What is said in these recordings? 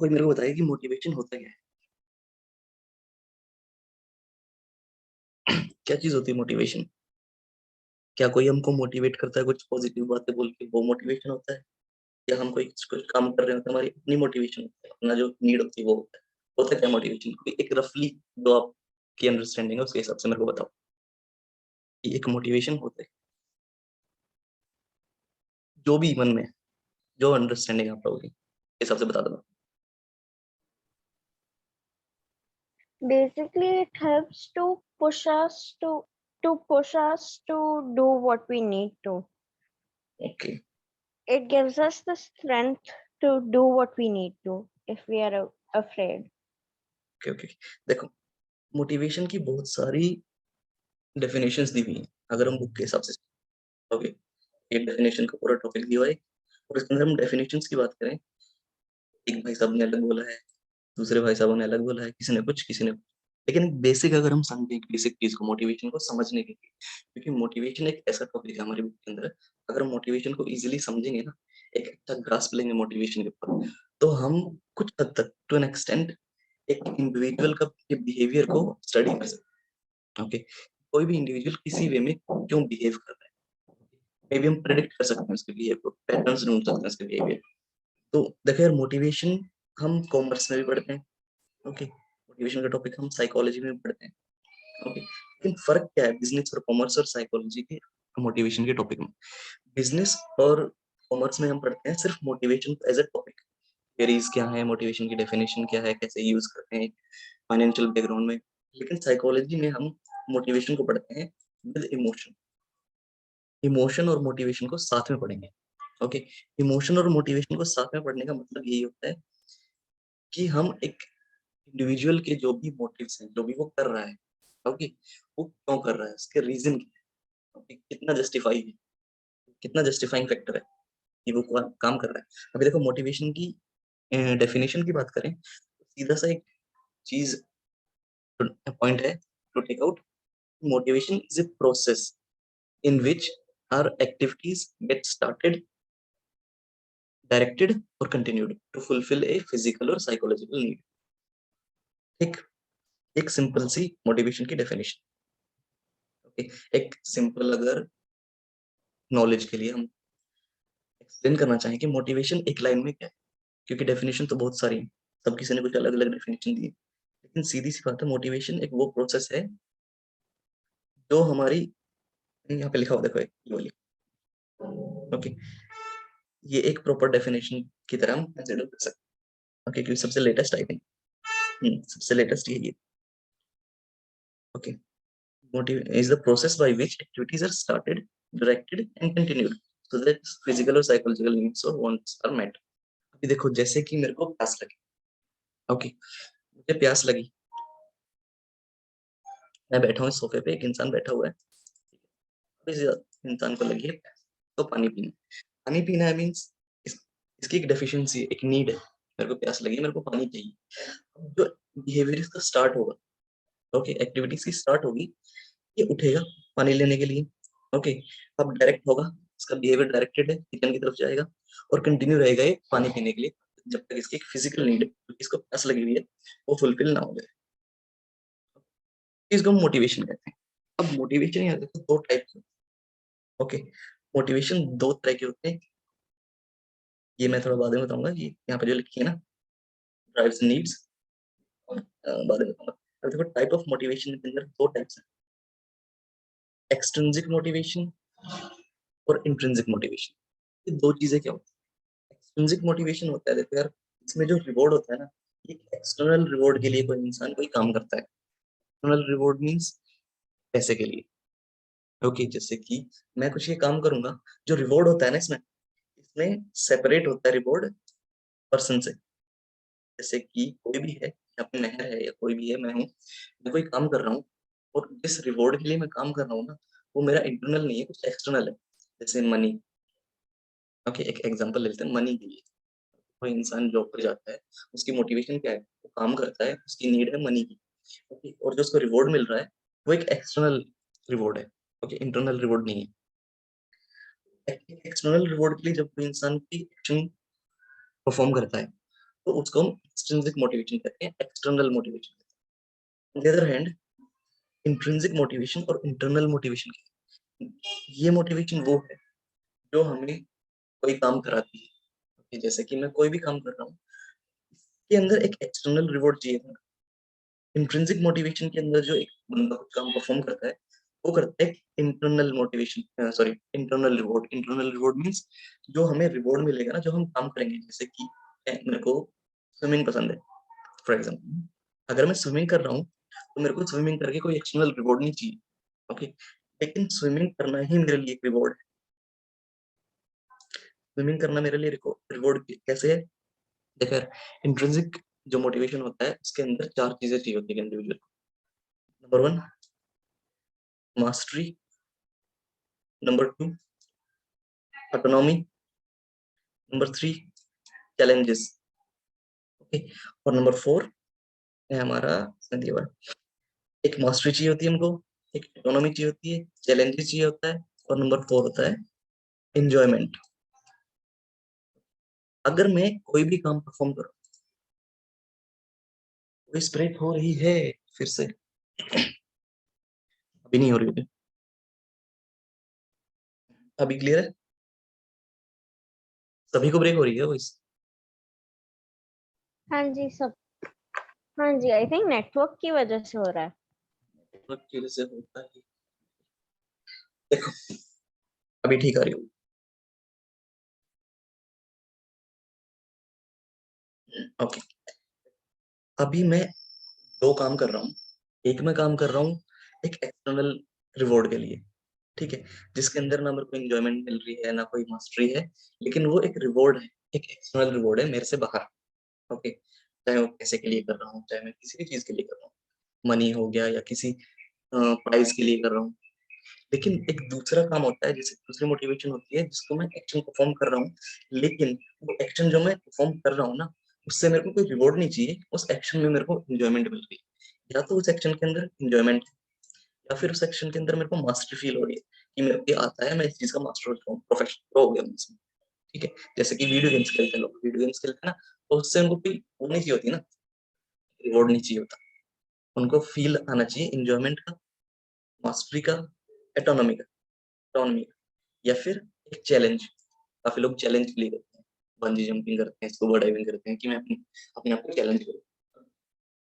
कोई मेरे को बताए कि मोटिवेशन होता क्या है? क्या चीज होती है मोटिवेशन? क्या कोई हमको मोटिवेट करता है कुछ पॉजिटिव बातें बोल के, वो मोटिवेशन होता है? या हम कोई कुछ काम कर रहे होते हैं, हमारी अपनी मोटिवेशन होता है, अपना जो नीड होती है वो होता है क्या मोटिवेशन? कोई एक रफली जो आपकी अंडरस्टैंडिंग है उसके हिसाब से मेरे को बताओ कि एक मोटिवेशन होता है, जो भी मन में है, जो अंडरस्टैंडिंग आप लोगों की हिसाब से बता दो। Basically, it helps to push us to do what we need to. Okay It gives us the strength to do what we need to if we are afraid. Okay okay. देखो, motivation की बहुत सारी definitions दी हुई हैं अगर हम book के हिसाब से। ओके, ये डेफिनेशन का पूरा टॉपिक दिया है और इसके अंदर हम डेफिनेशंस की बात करें, एक भाई साहब ने अलग बोला है, दूसरे भाई साहबों ने अलग बोला है, किसी ने कुछ किसी ने कुछ। लेकिन बेसिक अगर हम समझें बेसिक चीज को, मोटिवेशन को समझने के लिए, क्योंकि मोटिवेशन एक ऐसा टॉपिक है हमारी बुक के अंदर, अगर मोटिवेशन को इजीली समझेंगे ना, एक अच्छा ग्रास्प लेंगे मोटिवेशन के ऊपर, तो हम कुछ हद तक टू एन एक्सटेंट एक इंडिविजुअल का बिहेवियर को स्टडी कर सकते हैं। ओके, कोई भी इंडिविजुअल किसी वे में क्यों बिहेव कर रहा है, मे बी हम प्रेडिक्ट कर सकते हैं उसके बिहेवियर को, पैटर्न्स ढूंढ सकते हैं उसके बिहेवियर। तो देखो यार, मोटिवेशन हम कॉमर्स में भी पढ़ते हैं। ओके, मोटिवेशन का टॉपिक हम साइकोलॉजी में भी पढ़ते हैं। ओके, लेकिन फर्क क्या है बिजनेस और कॉमर्स और साइकोलॉजी के मोटिवेशन के टॉपिक में? बिजनेस और कॉमर्स में हम पढ़ते हैं सिर्फ motivation as a topic, theories क्या है, मोटिवेशन की डेफिनेशन क्या है, कैसे यूज करते हैं फाइनेंशियल बैकग्राउंड में। लेकिन साइकोलॉजी में हम मोटिवेशन को पढ़ते हैं विद इमोशन। इमोशन और मोटिवेशन को साथ में पढ़ेंगे। ओके, इमोशन और मोटिवेशन को साथ में पढ़ने का मतलब यही होता है कि हम एक इंडिविजुअल के जो भी मोटिव्स हैं, जो भी वो कर रहा है, ओके, वो क्यों कर रहा है, उसके रीजन कितना जस्टिफाई है, कितना जस्टिफाइंग फैक्टर है कि वो काम कर रहा है। अभी देखो, मोटिवेशन की डेफिनेशन की बात करें तो सीधा सा एक चीज पॉइंट है to take out: motivation is a process in which our activities get started, directed और continued to fulfil a physical और साइकोलॉजिकल नीड। एक एक सिंपल सी मोटिवेशन की डेफिनेशन। ओके, एक सिंपल अगर नॉलेज के लिए हम एक्सप्लेन करना चाहें कि मोटिवेशन एक लाइन में क्या है, क्योंकि डेफिनेशन तो बहुत सारी है, सब किसी ने कुछ अलग अलग डेफिनेशन दी है, लेकिन सीधी सी बात है, मोटिवेशन एक वो प्रोसेस है जो हमारी, यहाँ पे लिखा हुआ देखो, ये वाली। ओके, ये एक प्रॉपर डेफिनेशन की तरह हम कंसिडर कर सकते हैं। ओके, क्योंकि सबसे लेटेस्ट आई थिंक, सबसे लेटेस्ट ये। Okay, motive is the process by which activities are started, directed and continued so that physical or psychological needs or wants are met। अभी देखो, जैसे कि मेरे को प्यास लगी। ओके, मुझे प्यास लगी, मैं बैठा हूँ सोफे पे, एक इंसान बैठा हुआ है, इस इंसान को लगी है प्यास, तो पानी पीना। पानी पीना है मीन्स इसकी एक डेफिशिएंसी, एक नीड है। मेरे को प्यास लगी, मेरे को पानी चाहिए। अब जो बिहेवियर इसका स्टार्ट होगा, ओके, एक्टिविटीज की स्टार्ट होगी, ये उठेगा पानी लेने के लिए। ओके, अब डायरेक्ट होगा, इसका बिहेवियर डायरेक्टेड है, किचन की तरफ जाएगा, और कंटिन्यू रहेगा ये पानी पीने के लिए जब तक इसकी एक फिजिकल नीड है, इसको प्यास लगी हुई है, वो फुलफिल ना हो जाए। इसको हम मोटिवेशन कहते हैं। अब मोटिवेशन यहाँ देखो दो टाइप के। ओके, मोटिवेशन दो तरह के होते हैं, ये मैं थोड़ा बाद में बताऊंगा, ये यहाँ पे जो लिखी है ना, ड्राइव्स नीड्स, बाद में बताऊंगा। अब देखो, टाइप ऑफ मोटिवेशन के अंदर दो टाइप्स हैं: एक्सट्रिंसिक मोटिवेशन और इंट्रिंसिक मोटिवेशन। ये दो चीजें क्या होती है? एक्सट्रिंसिक मोटिवेशन होता है, देखो यार, इसमें जो रिवॉर्ड होता है ना, ये एक्सटर्नल रिवॉर्ड के लिए कोई इंसान कोई काम करता है। एक्सटर्नल रिवॉर्ड मीन्स पैसे के लिए। ओके, जैसे कि मैं कुछ ये काम करूंगा, जो रिवॉर्ड होता है ना इसमें, इसमें सेपरेट होता है रिवॉर्ड पर्सन से। जैसे कि कोई भी है, यहाँ पे मेहर है या कोई भी है, मैं कोई काम कर रहा हूँ, और जिस रिवॉर्ड के लिए मैं काम कर रहा हूँ ना, वो मेरा इंटरनल नहीं है, कुछ एक्सटर्नल है, जैसे मनी। ओके, एक एग्जांपल लेते हैं मनी के लिए। कोई इंसान जॉब पर जाता है, उसकी मोटिवेशन क्या है, वो काम करता है, उसकी नीड है मनी की। ओके, और जो उसको रिवॉर्ड मिल रहा है वो एक एक्सटर्नल रिवॉर्ड है। ओके, इंटरनल रिवॉर्ड नहीं है। एक्सटर्नल रिवॉर्ड के लिए जब कोई इंसान की एक्शन परफॉर्म करता है, तो उसको हम एक्सट्रिंसिक मोटिवेशन कहते हैं, एक्सटर्नल मोटिवेशन कहते हैं। On the other hand intrinsic motivation और इंटरनल मोटिवेशन, ये मोटिवेशन वो है जो हमें कोई काम कराती है। Okay, जैसे कि मैं कोई भी काम कर रहा हूँ, इसके अंदर एक एक्सटर्नल रिवॉर्ड चाहिए था। इंट्रिंसिक मोटिवेशन के अंदर जो एक बंदा कुछ काम परफॉर्म करता है, वो करता है internal motivation, sorry internal reward. Internal reward means जो हमें रिवॉर्ड मिलेगा ना, जो हम काम करेंगे। जैसे कि मेरे को स्विमिंग पसंद है, फॉर एग्जाम्पल अगर मैं स्विमिंग कर रहा हूँ तो मेरे को स्विमिंग करके कोई एक्सटर्नल रिवॉर्ड नहीं चाहिए। ओके, लेकिन स्विमिंग करना ही मेरे लिए एक रिवॉर्ड है। स्विमिंग करना मेरे लिए रिवॉर्ड कैसे है? देखो यार, इंट्रिंसिक जो मोटिवेशन होता है उसके अंदर 4 चीजें चाहिए होती है इंडिविजुअल को। Number 1 mastery, number 2 autonomy, number 3 challenges, okay, और नंबर 4 है हमारा दिया, एक मास्टरी चाहिए होती है हमको, एक ऑटोनॉमी चाहिए होती है, चैलेंजेस चाहिए होता है, और नंबर 4 होता है एंजॉयमेंट। अगर मैं कोई भी काम परफॉर्म करूँ, वॉइस ब्रेक हो रही है फिर से, अभी नहीं हो रही है, अभी क्लियर है? सभी को ब्रेक हो रही है वॉइस? हाँ जी सब, हाँ जी, आई थिंक नेटवर्क की वजह से हो रहा है। नेटवर्क से होता है। देखो अभी ठीक आ रही हो? ओके, अभी मैं 2 काम कर रहा हूँ। एक मैं काम कर रहा हूँ एक एक्सटर्नल रिवॉर्ड के लिए, ठीक है, जिसके अंदर ना मेरे को एंजॉयमेंट मिल रही है ना कोई मास्टरी है, लेकिन वो एक रिवॉर्ड है, एक एक्सटर्नल रिवॉर्ड है मेरे से बाहर। ओके, चाहे वो पैसे के लिए कर रहा हूँ, चाहे मैं किसी भी चीज के लिए कर रहा हूँ, मनी हो गया या किसी प्राइज के लिए कर रहा हूँ। लेकिन एक दूसरा काम होता है, जैसे दूसरी मोटिवेशन होती है जिसको मैं एक्शन परफॉर्म कर रहा हूँ, लेकिन वो एक्शन जो मैं परफॉर्म कर रहा हूँ ना, उससे मेरे को कोई रिवॉर्ड नहीं चाहिए, उस एक्शन में मेरे को एंजॉयमेंट मिल रही है। या तो उस एक्शन के अंदर एंजॉयमेंट है, या फिर उस एक्शन के अंदर मेरे को मास्टरी फील हो रही है कि मेरे को ये आता है, मैं इस चीज का मास्टर हो चुका हूँ, प्रोफेशनल प्रो हो गया मैं इसमें। ठीक है, जैसे कि वीडियो गेम्स खेलते हैं लोग, वीडियो गेम्स खेलते हैं ना, तो उससे उनको कोई वो नहीं चाहिए होती ना, रिवॉर्ड नहीं चाहिए होता, उनको फील आना चाहिए इंजॉयमेंट का, मास्टरी का, एटोनॉमी का, एटोनॉमी का, या फिर एक चैलेंज। काफी लोग चैलेंज के लिए करते हैं, बंजी जंपिंग करते हैं, स्कूबा डाइविंग करते हैं, कि मैं अपने अपने आप को चैलेंज करूँ।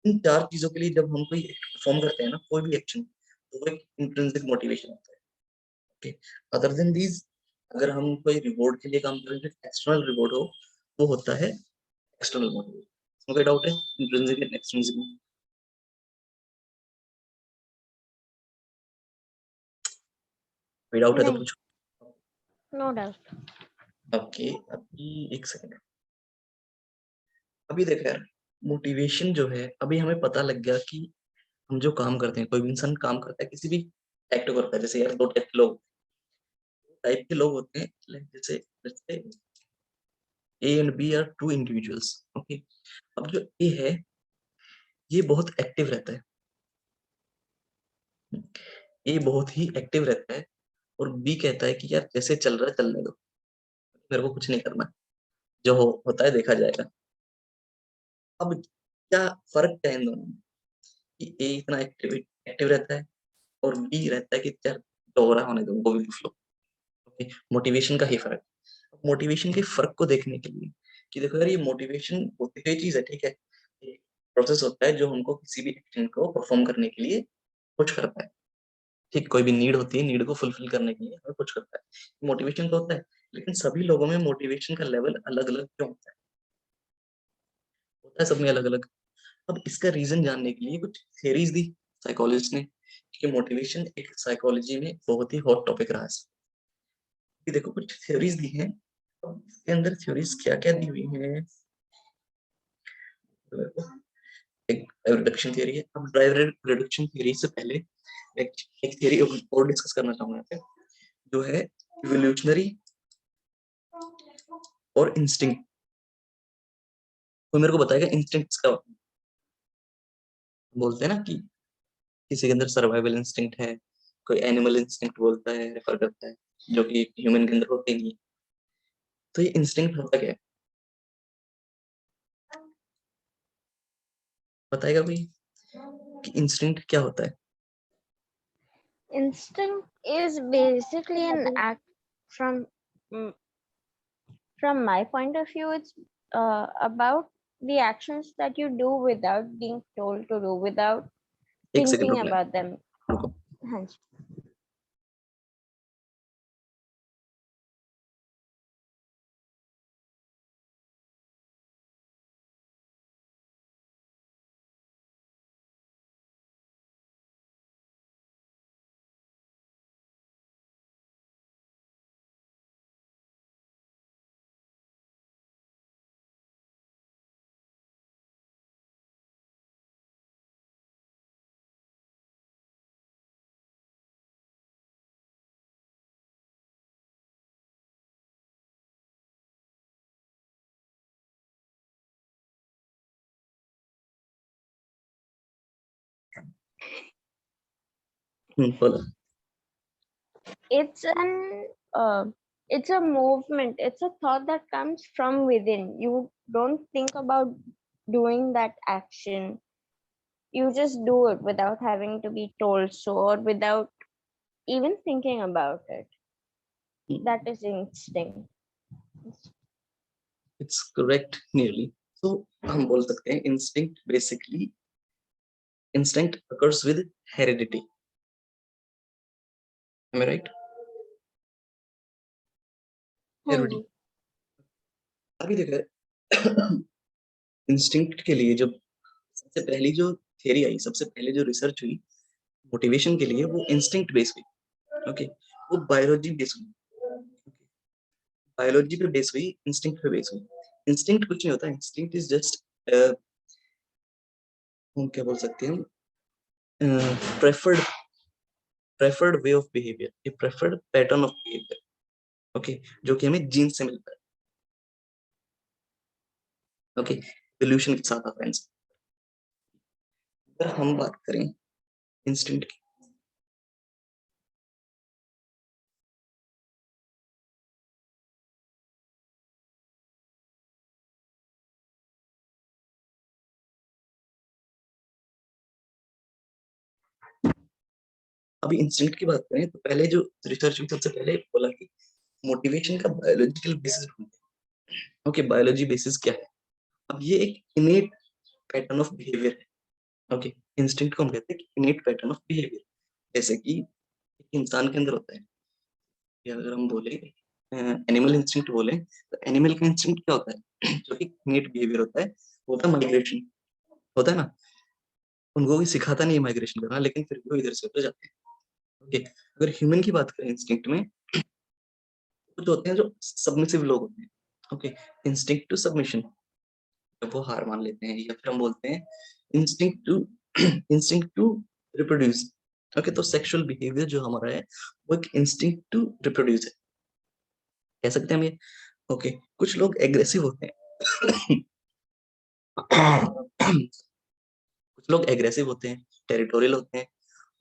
इन 4 चीजों के लिए जब हम कोई परफॉर्म करते हैं ना, कोई भी एक्शन, तो वो एक इंट्रिंसिक मोटिवेशन होता है। ओके, अदर देन दीज, अगर हम कोई रिवॉर्ड के लिए काम करें, एक्सटर्नल रिवॉर्ड हो, वो होता है एक्सटर्नल मोटिवेशन। इसमें कोई डाउट है इंट्रिंसिक एंड एक्सट्रिंसिक में? कोई डाउट है तो नहीं, पूछो। No doubt. ओके, अभी एक सेकंड, अभी देखो यार, मोटिवेशन जो है, अभी हमें पता लग गया कि हम जो काम करते हैं, कोई भी इंसान काम करता है, किसी भी एक्ट करता है, जैसे यार 2 टाइप के लोग होते हैं, like जैसे A and B are 2 individuals. Okay, अब जो ए है ये बहुत एक्टिव रहता है, ए बहुत ही एक्टिव रहता है, और बी कहता है कि यार जैसे चल रहा है चलने दो, मेरे को कुछ नहीं करना, जो होता है देखा जाएगा। अब क्या फर्क क्या है इन दोनों में, कि ए इतना एक्टिव एक्टिव रहता है, और बी रहता है कि यार जो हो रहा है होने दो, वो भी फ्लो। ओके, मोटिवेशन का ही फर्क। मोटिवेशन के फर्क को देखने के लिए, कि देखो यार ये मोटिवेशन होती हुई चीज है, ठीक है, प्रोसेस होता है जो हमको किसी भी एक्शन को परफॉर्म करने के लिए कुछ करता है। ठीक, कोई भी नीड होती है, नीड को फुलफिल करने के लिए हमें कुछ करता है, मोटिवेशन तो होता है। लेकिन सभी लोगों में मोटिवेशन का लेवल अलग अलग क्यों होता है सब में अलग अलग। अब इसका रीजन जानने के लिए कुछ थ्योरीज दी साइकोलॉजिस्ट ने, कि मोटिवेशन एक साइकोलॉजी में बहुत ही हॉट टॉपिक रहा है। कि देखो कुछ थ्योरीज दी हैं, अब इसके अंदर थ्योरीज क्या क्या दी हुई हैं, एक रिडक्शन थ्योरी है। अब ड्राइव रिडक्शन थ्योरी से पहले एक एक थ्योरी और डिस्कस करना चाहूंगा यहाँ पे, जो है इवोल्यूशनरी और इंस्टिंक्ट। तो मेरे को बताएगा इंस्टिंक्ट्स का, बोलते हैं ना कि किसी के अंदर सर्वाइवल इंस्टिंक्ट है, कोई एनिमल इंस्टिंक्ट बोलता है, रेफर करता है, जो कि ह्यूमन के अंदर होते नहीं है। तो ये इंस्टिंक्ट होता क्या है? बताएगा कोई कि इंस्टिंक्ट क्या होता है? Instinct is basically an act from mm, from my point of view. It's about the actions that you do without being told to do, without एक सेकंड thinking रुकना, about them. रुको। हाँ जी। बोलो। It's an it's a movement. It's a thought that comes from within. You don't think about doing that action. You just do it without having to be told so, or without even thinking about it. That is instinct. It's correct nearly. तो हम बोल सकते हैं instinct basically, instinct occurs with heredity, am I right? हाँ heredity. जी। अभी देखो instinct के लिए जब सबसे पहली जो थियरी आई, सबसे पहले जो रिसर्च हुई मोटिवेशन के लिए, वो इंस्टिंक्ट बेस्ड हुई। ओके, वो बायोलॉजी बेस्ड हुई, बायोलॉजी पे बेस हुई, इंस्टिंक्ट पे बेस हुई। इंस्टिंक्ट कुछ नहीं होता, इंस्टिंक्ट इज जस्ट हम क्या बोल सकते हैं, preferred preferred way of behaviour, A preferred pattern of behaviour. Okay, जो कि हमें जीन से मिलता है। ओके, इवोल्यूशन के साथ आता है। अगर हम बात करें इंस्टिंक्ट की, अभी इंस्टिंक्ट की बात करें तो पहले जो रिसर्च हुई सबसे पहले बोला कि मोटिवेशन का बायोलॉजिकल बेसिस ढूंढते हैं। ओके, बायोलॉजी बेसिस क्या है? अब ये एक इनेट पैटर्न ऑफ बिहेवियर है। ओके, इंस्टिंक्ट को हम कहते हैं इनेट पैटर्न ऑफ बिहेवियर। जैसे कि एक इंसान के अंदर होता है, या अगर हम बोले एनिमल इंस्टिंक्ट बोले, तो एनिमल का इंस्टिंक्ट क्या होता है जो कि इनेट बिहेवियर होता है, वो होता है माइग्रेशन, होता है ना। उनको कोई सिखाता नहीं है माइग्रेशन करना, लेकिन फिर भी वो इधर से उधर जाते हैं। ओके, अगर ह्यूमन की बात करें इंस्टिंक्ट में, कुछ होते हैं जो सबमिसिव लोग होते हैं। ओके, इंस्टिंक्ट टू सबमिशन, जब वो हार मान लेते हैं, या फिर हम बोलते हैं instinct to instinct to reproduce. Okay, तो सेक्सुअल बिहेवियर जो हमारा है वो एक इंस्टिंक्ट टू रिप्रोड्यूस है, कह सकते हैं हम ये। ओके, कुछ लोग एग्रेसिव होते हैं कुछ लोग एग्रेसिव होते हैं, टेरिटोरियल होते हैं।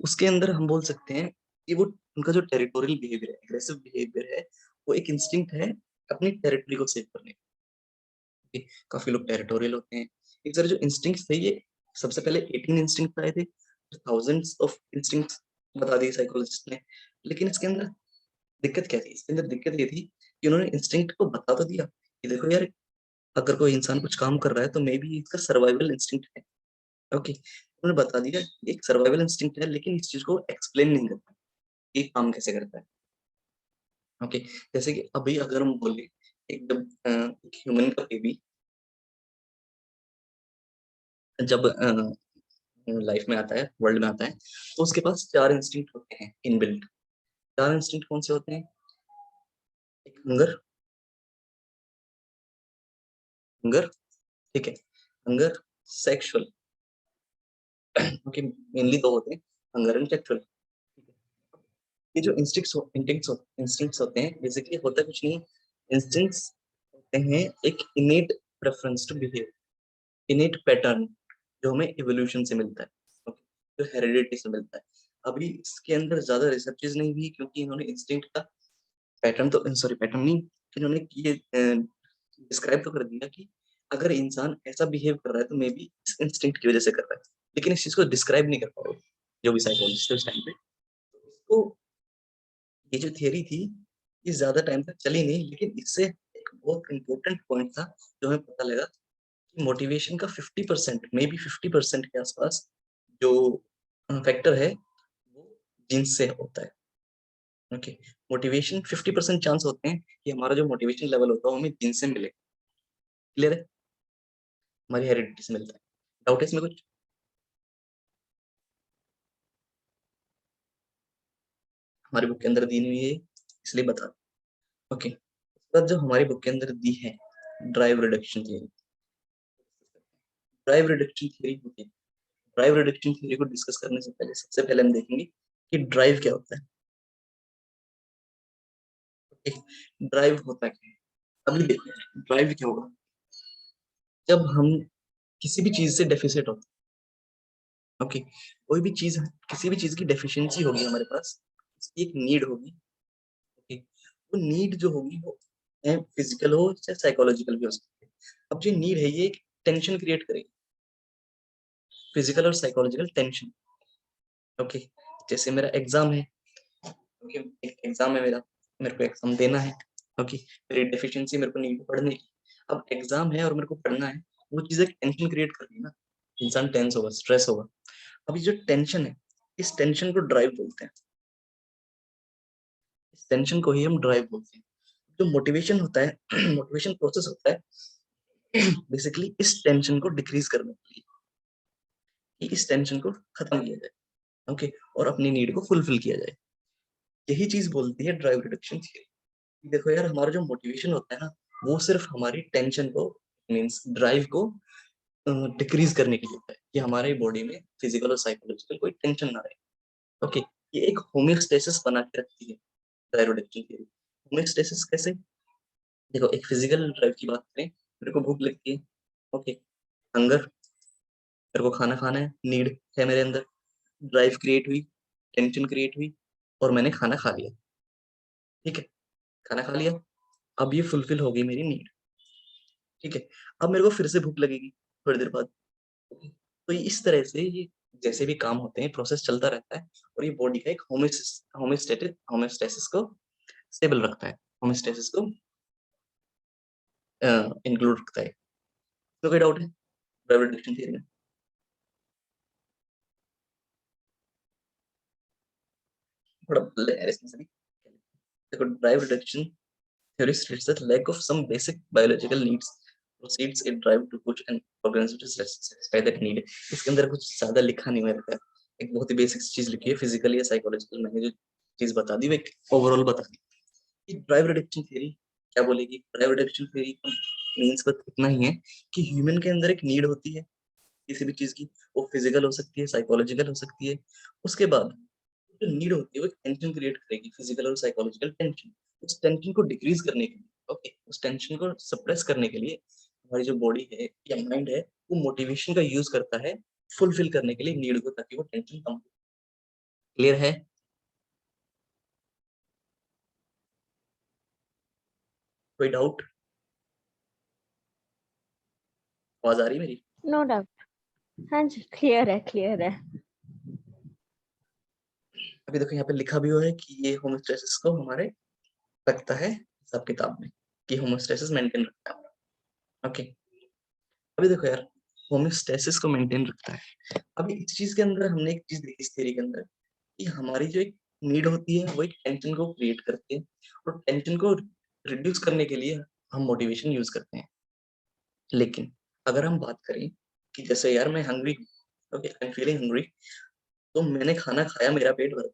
उसके अंदर हम बोल सकते हैं कि वो उनका जो टेरिटोरियल बिहेवियर है, एग्रेसिव बिहेवियर है, वो एक इंस्टिंक्ट है अपनी टेरिटरी को सेव करने की। काफी लोग टेरिटोरियल होते हैं। एक सारे जो इंस्टिंक्ट्स थे, ये सबसे पहले 18 इंस्टिंक्ट आए थे, थाउजेंड्स ऑफ इंस्टिंक्ट्स बता दिए साइकोलॉजिस्ट ने। लेकिन इसके अंदर दिक्कत क्या थी? इसके अंदर दिक्कत ये थी कि उन्होंने इंस्टिंक्ट को बता तो दिया कि देखो यार, अगर कोई इंसान कुछ काम कर रहा है तो मे बी इसका सर्वाइवल इंस्टिंक्ट है। ओके, उन्होंने बता दिया ये एक सर्वाइवल इंस्टिंक्ट है, लेकिन इस चीज को एक्सप्लेन नहीं करता ये काम कैसे करता है। ओके, जैसे कि अभी अगर हम बोले एक जब ह्यूमन का बेबी जब लाइफ में आता है, वर्ल्ड में आता है, तो उसके पास चार इंस्टिंक्ट होते हैं इनबिल्ट। चार इंस्टिंक्ट कौन से होते हैं? एक हंगर, हंगर, ठीक है, हंगर, सेक्सुअल। ओके, मेनली दो होते हैं, हंगर एंड सेक्सुअल। ये जो इंस्टिंक्ट्स होते हैं, बेसिकली होता कुछ नहीं। इंस्टिंक्ट्स होते हैं एक innate preference to behave, innate pattern जो हमें इवोल्यूशन से मिलता है, okay? जो हेरिडिटी से मिलता है। अभी इसके अंदर ज्यादा रिसर्चेज नहीं हुई, क्योंकि इन्होंने इंस्टिंक्ट का पैटर्न तो, सॉरी पैटर्न नहीं, इन्होंने ये डिस्क्राइब तो कर दिया कि अगर इंसान ऐसा बिहेव कर रहा है तो मे बी इस इंस्टिंक्ट की वजह से कर रहा है, लेकिन इस चीज को डिस्क्राइब नहीं कर पा रहे जो भी साइकोलॉजिस्ट है उस टाइम पे। तो इसको, ये जो थियरी थी ये ज्यादा टाइम तक चली नहीं, लेकिन इससे एक बहुत इंपॉर्टेंट पॉइंट था जो हमें पता लगा कि मोटिवेशन का 50%, मे बी 50% के आसपास जो फैक्टर है वो जीन्स से होता है। ओके, मोटिवेशन 50% चांस होते हैं कि हमारा जो मोटिवेशन लेवल होता है वो हमें जीन्स से मिले। क्लियर है? हमारी हेरिडिटी से मिलता है। डाउट है इसमें कुछ? हमारी बुक के अंदर दी हुई है इसलिए बता रहा। ओके, उसके बाद जो हमारी बुक के अंदर दी है drive reduction theory. Drive reduction theory होती है। ड्राइव रिडक्शन थियरी को डिस्कस करने से पहले सबसे पहले हम देखेंगे कि ड्राइव क्या होता है। ड्राइव होता क्या है अभी देखते हैं। ड्राइव क्या होगा जब हम किसी भी चीज से डेफिसिट होते हैं। ओके, कोई भी चीज, किसी भी चीज की डेफिशिएंसी होगी हमारे पास, उसकी एक नीड होगी। ओके, वो नीड जो होगी वो फिजिकल हो चाहे साइकोलॉजिकल भी हो सकती है। अब जो नीड है ये एक टेंशन क्रिएट करेगी, फिजिकल और साइकोलॉजिकल टेंशन। ओके, जैसे मेरा एग्जाम है। ओके, एक एग्जाम है मेरा, मेरे को एग्जाम देना है। ओके, मेरी डेफिशिएंसी मेरे को नीड पढ़ने की। अब एग्जाम है और मेरे को पढ़ना है, वो चीज एक टेंशन क्रिएट कर रही है ना, इंसान टेंस होगा, स्ट्रेस होगा। अब ये जो टेंशन है, इस टेंशन को ड्राइव बोलते हैं। इस टेंशन को ही हम ड्राइव बोलते हैं। जो मोटिवेशन होता है मोटिवेशन प्रोसेस होता है बेसिकली इस टेंशन को डिक्रीज करने के लिए, कि इस टेंशन को खत्म किया जाए। ओके, और अपनी नीड को फुलफिल किया जाए। यही चीज बोलती है ड्राइव रिडक्शन थियरी। देखो यार, हमारा जो मोटिवेशन होता है ना, वो सिर्फ हमारी टेंशन को, मीन्स ड्राइव को डिक्रीज करने के लिए होता है, कि हमारे बॉडी में फिजिकल और साइकोलॉजिकल कोई टेंशन ना रहे। ओके, ये एक होमियोस्टेसिस बना के रखती है ड्राइव रिडक्शन थियरी। होमियोस्टेसिस कैसे? देखो, एक फिजिकल ड्राइव की बात करें, मेरे को भूख लगती है। ओके, हंगर, मेरे को खाना खाना है, नीड है मेरे अंदर। ड्राइव क्रिएट हुई, टेंशन क्रिएट हुई, और मैंने खाना खा लिया। ठीक है, खाना खा लिया, अब ये फुलफिल हो गई मेरी नीड। ठीक है, अब मेरे को फिर से भूख लगेगी थोड़ी देर बाद। तो इस तरह से ये जैसे भी काम होते हैं, प्रोसेस चलता रहता है, और ये बॉडी का एक होमियोस्टेसिस को स्टेबल रखता है, होमियोस्टेसिस को इंक्लूड रखता है। तो कोई डाउट है ड्राइव रिडक्शन थियरी में? थोड़ा इसमें से भी देखो, drive reduction theory states that lack of some basic biological needs proceeds a drive to push an organism to satisfy that need। इसके अंदर कुछ ज्यादा लिखा नहीं हुआ रहता है, एक बहुत ही बेसिक चीज लिखी है, फिजिकल या साइकोलॉजिकल। मैंने जो चीज बता दी वो एक ओवरऑल बता दी। कि ड्राइव रिडक्शन थ्योरी क्या बोलेगी? ड्राइव रिडक्शन थ्योरी का मीन्स बस इतना ही है कि ह्यूमन के अंदर एक नीड होती है किसी भी चीज की, वो फिजिकल हो सकती है, साइकोलॉजिकल हो सकती है। उसके बाद जो नीड होती है वो टेंशन क्रिएट करेगी, फिजिकल और साइकोलॉजिकल टेंशन। उस टेंशन को डिक्रीज करने के लिए, ओके, उस टेंशन को सप्रेस करने के लिए हमारी जो बॉडी है या माइंड है, वो मोटिवेशन का यूज करता है फुलफिल करने के लिए नीड को, ताकि वो टेंशन कम हो। क्लियर है? कोई डाउट? आवाज आ रही है मेरी? No doubt. हाँ जी, क्लियर है, क्लियर है। अभी देखो यहाँ पे लिखा भी हुआ है कि ये होमोस्टेसिस को हमारे रखता है सब किताब में, कि होमोस्टेसिस मेंटेन रखता है। ओके, अभी देखो यार, होमोस्टेसिस को मेंटेन रखता है। अभी इस चीज के अंदर हमने एक चीज देखी इस थ्योरी के अंदर, कि हमारी जो एक नीड होती है वो एक टेंशन को क्रिएट करती है, और टेंशन को रिड्यूस करने के लिए हम मोटिवेशन यूज करते हैं। लेकिन अगर हम बात करें कि जैसे यार मैं hungry, okay, I am feeling hungry, तो मैंने खाना खाया, मेरा पेट भर।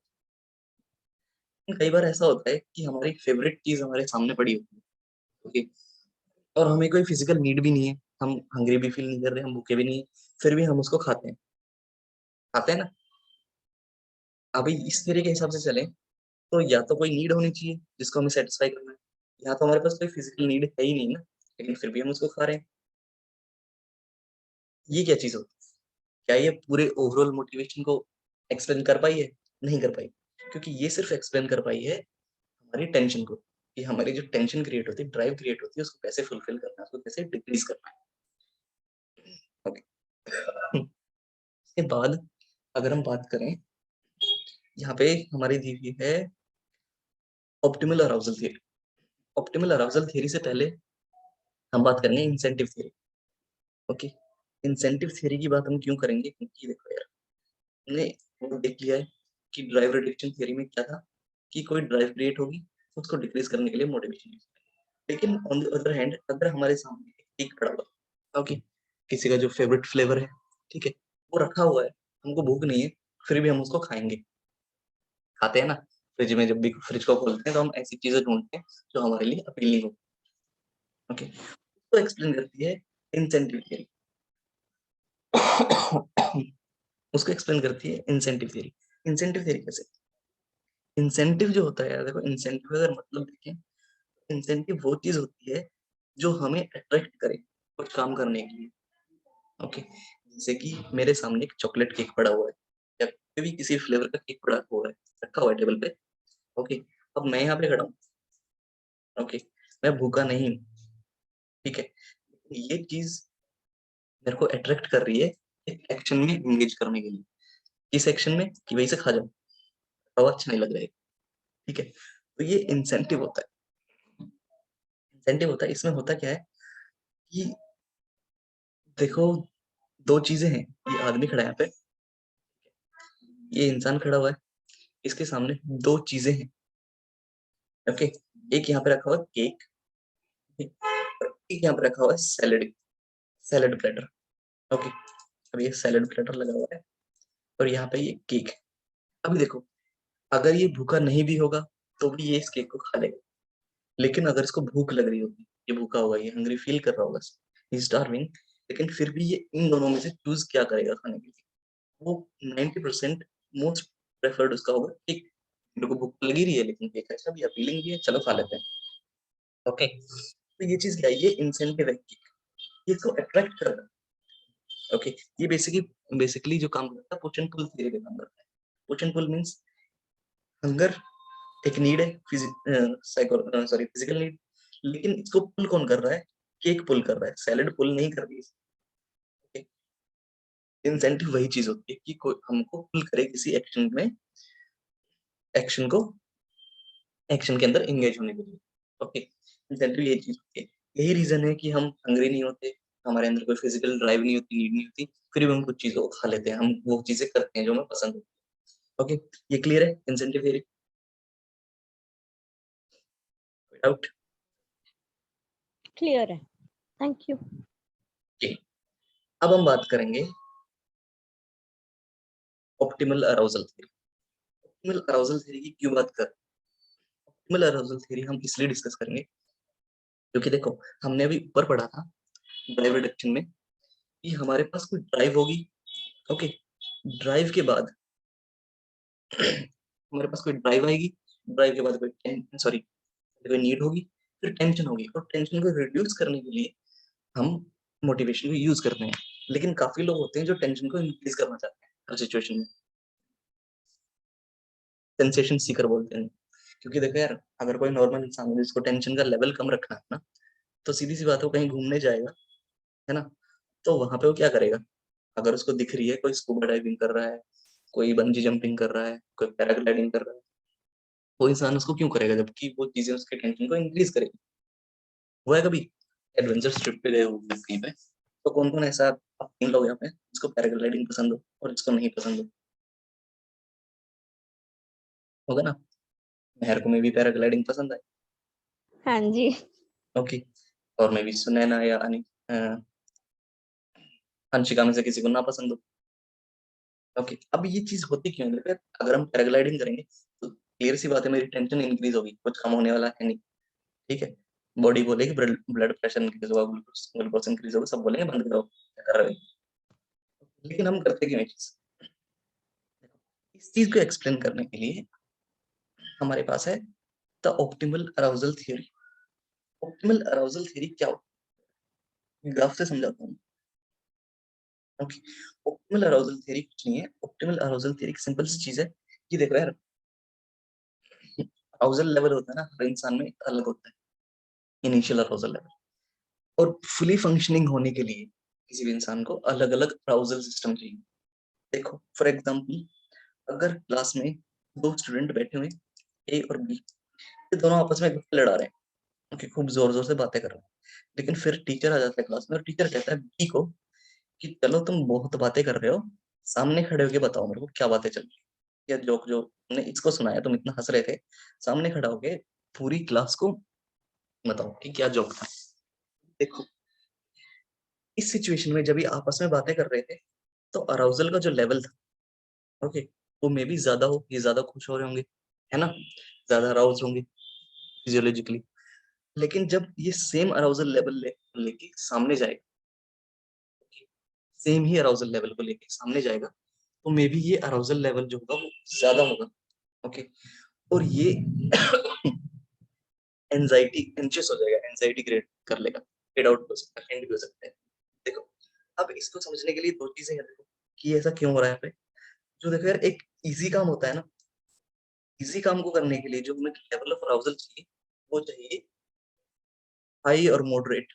कई बार ऐसा होता है कि हमारी फेवरेट चीज हमारे सामने पड़ी होती है, ओके, और हमें कोई फिजिकल नीड भी नहीं है, हम हंग्री भी फील नहीं कर रहे, हम भूखे भी नहीं है, फिर भी हम उसको खाते हैं। खाते हैं ना? अभी इस तरीके के हिसाब से चले तो या तो कोई नीड होनी चाहिए जिसको हमें सेटिस्फाई करना है, या तो हमारे पास कोई फिजिकल नीड है ही नहीं ना, लेकिन फिर भी हम उसको खा रहे हैं। ये क्या चीज होती है? क्या ये पूरे ओवरऑल मोटिवेशन को एक्सप्लेन कर पाई है? नहीं कर पाई, क्योंकि ये सिर्फ एक्सप्लेन कर पाई है हमारी टेंशन को, कि हमारी जो टेंशन क्रिएट होती है, ड्राइव क्रिएट होती है, उसको कैसे फुलफिल करना है, उसको कैसे डिक्रीज करना है। ओके। इसके बाद अगर हम बात करें, यहाँ पे हमारी दी हुई है optimal arousal theory. Optimal arousal theory से पहले हम बात करेंगे incentive theory. Okay, incentive theory की बात हम क्यों करेंगे, क्योंकि देखो यार, हमने वो देख लिया है कि ड्राइव रिडक्शन थियरी में क्या था कि कोई ड्राइव क्रिएट होगी, उसको डिक्रीज करने के लिए मोटिवेशन यूज करेंगे। लेकिन ऑन द अदर हैंड अगर हमारे सामने एक केक पड़ा हुआ, ओके, किसी का जो फेवरेट फ्लेवर है, ठीक है, वो रखा हुआ है, हमको भूख नहीं है, फिर भी हम उसको खाएंगे। खाते हैं ना, फ्रिज में जब भी फ्रिज को खोलते हैं तो हम ऐसी चीजें ढूंढते हैं जो हमारे लिए अपीलिंग हो। ओके, तो एक्सप्लेन करती है इंसेंटिव थियरी। उसको एक्सप्लेन करती है इंसेंटिव थियरी। इंसेंटिव थियरी कैसे, इंसेंटिव जो होता है यार, देखो इंसेंटिव अगर मतलब देखें, इंसेंटिव वो चीज होती है जो हमें अट्रैक्ट करे कुछ काम करने के लिए। ओके, जैसे कि मेरे सामने एक चॉकलेट केक पड़ा हुआ है या कोई भी किसी फ्लेवर का केक पड़ा हुआ है, रखा हुआ है टेबल पे। ओके, अब मैं यहाँ पे खड़ा हूँ, ओके, मैं भूखा नहीं हूँ, ठीक है, ये चीज मेरे को अट्रैक्ट कर रही है एक एक्शन में एंगेज करने के लिए। किस एक्शन में, कि वही से खा जाओ, खाओ, अच्छा नहीं लग रहा है, ठीक है। तो ये इंसेंटिव होता है, इंसेंटिव होता है। इसमें होता क्या है कि देखो, दो चीजें हैं, ये आदमी खड़ा है यहाँ पे, ये इंसान खड़ा हुआ है, इसके सामने दो चीजें हैं। ओके, एक यहाँ पे रखा हुआ है केक, और एक यहाँ पे रखा हुआ है सैलेड, सैलेड प्लेटर। ओके, अब ये सैलेड प्लेटर लगा हुआ है और यहाँ पे ये केक है। अभी देखो, अगर ये भूखा नहीं भी होगा तो भी ये इस केक को खा लेगा, लेकिन अगर इसको भूख लग रही होगी, ये भूखा होगा, ये हंग्री फील कर रहा होगा, स्टार्विंग, लेकिन फिर भी ये इन दोनों में से चूज क्या करेगा खाने के लिए, वो 90% मोस्ट प्रेफर्ड उसका होगा केक। मेरे को भूख लगी रही है लेकिन केक अच्छा भी अपीलिंग भी है, चलो खा लेते हैं। ओके, तो ये चीज क्या है, ये इंसेंटिव है केक, ये इसको अट्रैक्ट कर रहा है। ओके, ये बेसिकली जो काम करता है पुश एंड पुल थियरी का काम करता है। Push and pull means hunger एक नीड है, फिजिकल नीड, लेकिन इसको पुल कौन कर रहा है, केक पुल कर रहा है, सैलेड पुल नहीं कर रही है। इंसेंटिव वही चीज होती है कि कोई हमको पुल करे किसी एक्शन में, एक्शन को, एक्शन के अंदर एंगेज होने के लिए। ओके, इंसेंटिव ये चीज होती है। यही रीजन है कि हम हंग्री नहीं होते, हमारे अंदर कोई फिजिकल ड्राइव नहीं होती, नीड नहीं होती, फिर भी हम कुछ चीजों को खा लेते हैं, हम वो चीजें करते हैं जो हमें पसंद होती है। ओके, ये क्लियर है इंसेंटिव थियरी, डाउट? क्लियर है, थैंक यू। अब हम बात करेंगे optimal arousal theory. Optimal arousal theory की क्यों बात कर, ऑप्टिमल अराउजल थ्योरी हम इसलिए डिस्कस करेंगे क्योंकि देखो, हमने अभी ऊपर पढ़ा था ड्राइव रिडक्शन में कि हमारे पास कोई ड्राइव होगी। ओके, ड्राइव के बाद हमारे पास कोई ड्राइव आएगी, ड्राइव के बाद कोई सॉरी कोई नीड होगी, फिर टेंशन होगी, और टेंशन को रिड्यूस करने के लिए हम मोटिवेशन को यूज करते हैं। लेकिन काफी लोग होते हैं जो टेंशन को इंक्रीज करना चाहते हैं हर सिचुएशन में, सेंसेशन सीकर बोलते हैं। क्योंकि देखो यार, अगर कोई नॉर्मल इंसान है जिसको टेंशन का लेवल कम रखना है ना, तो सीधी सी बात है, वो कहीं घूमने जाएगा, है ना, तो वहां पे वो क्या करेगा, अगर उसको दिख रही है कोई स्कूबा डाइविंग कर रहा है, कोई बंजी जंपिंग कर रहा है, कोई पैराग्लाइडिंग कर रहा है, वो इंसान उसको क्यों करेगा, जबकि वो चीजें उसके टेंशन को इंक्रीज करेगी। हुआ है कभी एडवेंचर ट्रिप पे गए हो कहीं पे, तो कौन कौन ऐसा आप तीन लोग यहाँ पे जिसको पैराग्लाइडिंग पसंद हो और जिसको नहीं पसंद हो, होगा ना। मेहर को में भी पैराग्लाइडिंग पसंद है। हाँ जी। ओके, और मैं भी सुनैना या अंशिका में से किसी को ना पसंद हो। ओके, अब ये चीज होती क्यों है, देखो, अगर हम पैराग्लाइडिंग करेंगे तो क्लियर सी बात है, मेरी टेंशन इंक्रीज होगी, कुछ कम होने वाला है नहीं, ठीक है। बॉडी बोलेगी ब्लड प्रेशर इंक्रीज होगा, ग्लूकोज ग्लूकोज इंक्रीज होगा, सब बोलेंगे बंद करो, क्या कर रहे हो। लेकिन हम करते क्यों है चीज, इस चीज को एक्सप्लेन करने के लिए हमारे पास है the optimal arousal theory. Optimal arousal theory क्या होती है, ग्राफ से समझाता हूँ। ओके, ऑप्टिमल अराउजल थ्योरी कुछ नहीं है, ऑप्टिमल अराउजल थ्योरी एक सिंपल सी चीज है कि देखो यार, अराउजल लेवल होता है ना हर इंसान में अलग होता है, इनिशियल अराउजल लेवल, और फुली फंक्शनिंग होने के लिए किसी भी इंसान को अलग अलग अराउजल सिस्टम चाहिए। देखो फॉर एग्जाम्पल, अगर क्लास में 2 स्टूडेंट बैठे हुए ए और बी, ये दोनों आपस में लड़ा रहे हैं, ओके, खूब जोर जोर से बातें कर रहे हैं, लेकिन फिर टीचर आ जाता है क्लास में और टीचर कहता है बी को कि चलो तुम बहुत बातें कर रहे हो, सामने खड़े होके बताओ मेरे को क्या बातें चल रही है, या जोक जो तुमने इसको सुनाया, तुम इतना हंस रहे थे, सामने खड़ा होके पूरी क्लास को बताओ कि क्या जोक था। देखो इस सिचुएशन में जब ये आपस में बातें कर रहे थे, तो अराउजल का जो लेवल था, ओके, वो मे बी ज्यादा हो, ये ज्यादा खुश हो रहे होंगे, है ना, ज्यादा अराउज होंगे फिजियोलॉजिकली। लेकिन जब ये सेम अराउजल लेवल लेके सामने जाएगा, सेम ही अराउजल लेवल को लेके सामने जाएगा, तो मे बी ये अराउजल लेवल जो होगा वो ज्यादा होगा, ओके, और ये एंजाइटी एंशियस हो जाएगा, एंजाइटी क्रिएट कर लेगा, फेड आउट हो सकता है, एंड भी हो सकता है। देखो अब इसको समझने के लिए 2 चीजें हैं, देखो कि ऐसा क्यों हो रहा है यहाँ पे। जो देखो यार, एक इजी काम होता है ना, इजी काम को करने के लिए जो हमें लेवल ऑफ अराउजल चाहिए, वो चाहिए हाई और मॉडरेट।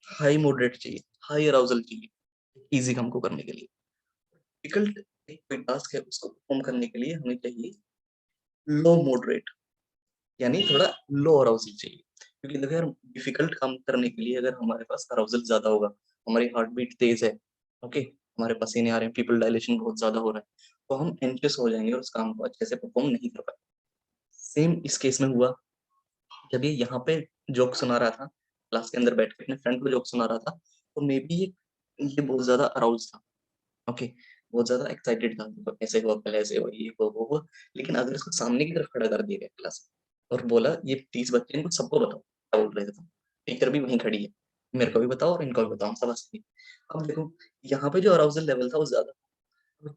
हाई मॉडरेट चाहिए, हाई अराउजल चाहिए इजी काम को करने के लिए। डिफिकल्ट एक कोई टास्क है उसको परफॉर्म करने के लिए हमें चाहिए लो मॉडरेट, यानी थोड़ा लो अराउजल चाहिए। क्योंकि देखो यार, डिफिकल्ट काम करने के लिए अगर हमारे पास अराउजल ज्यादा होगा, हमारी हार्ट बीट तेज है, ओके, हमारे पसीने आ रहे हैं, पीपल डायलेशन बहुत ज्यादा हो रहा है, तो हम एंशियस हो जाएंगे और उस काम को अच्छे से परफॉर्म नहीं कर पाएंगे। सेम इस केस में हुआ, जब ये यहाँ पे जोक सुना रहा था, क्लास के अंदर बैठ के अपने फ्रेंड को जोक सुना रहा था, तो मे बी ये बहुत ज्यादा अराउज था, ओके, बहुत ज्यादा एक्साइटेड था, तो ऐसे हुआ, पहले ऐसे हुआ, ये हुआ वो हुआ। लेकिन अगर इसको सामने की तरफ खड़ा कर दिया गया क्लास में और बोला ये 30 बच्चे, इनको सबको बताओ क्या बोल रहे थे तुम, टीचर भी वहीं खड़ी है, मेरे को भी बताओ और इनको भी बताओ, सब हंस रही है। अब देखो यहाँ पे जो अराउजल लेवल था वो ज्यादा,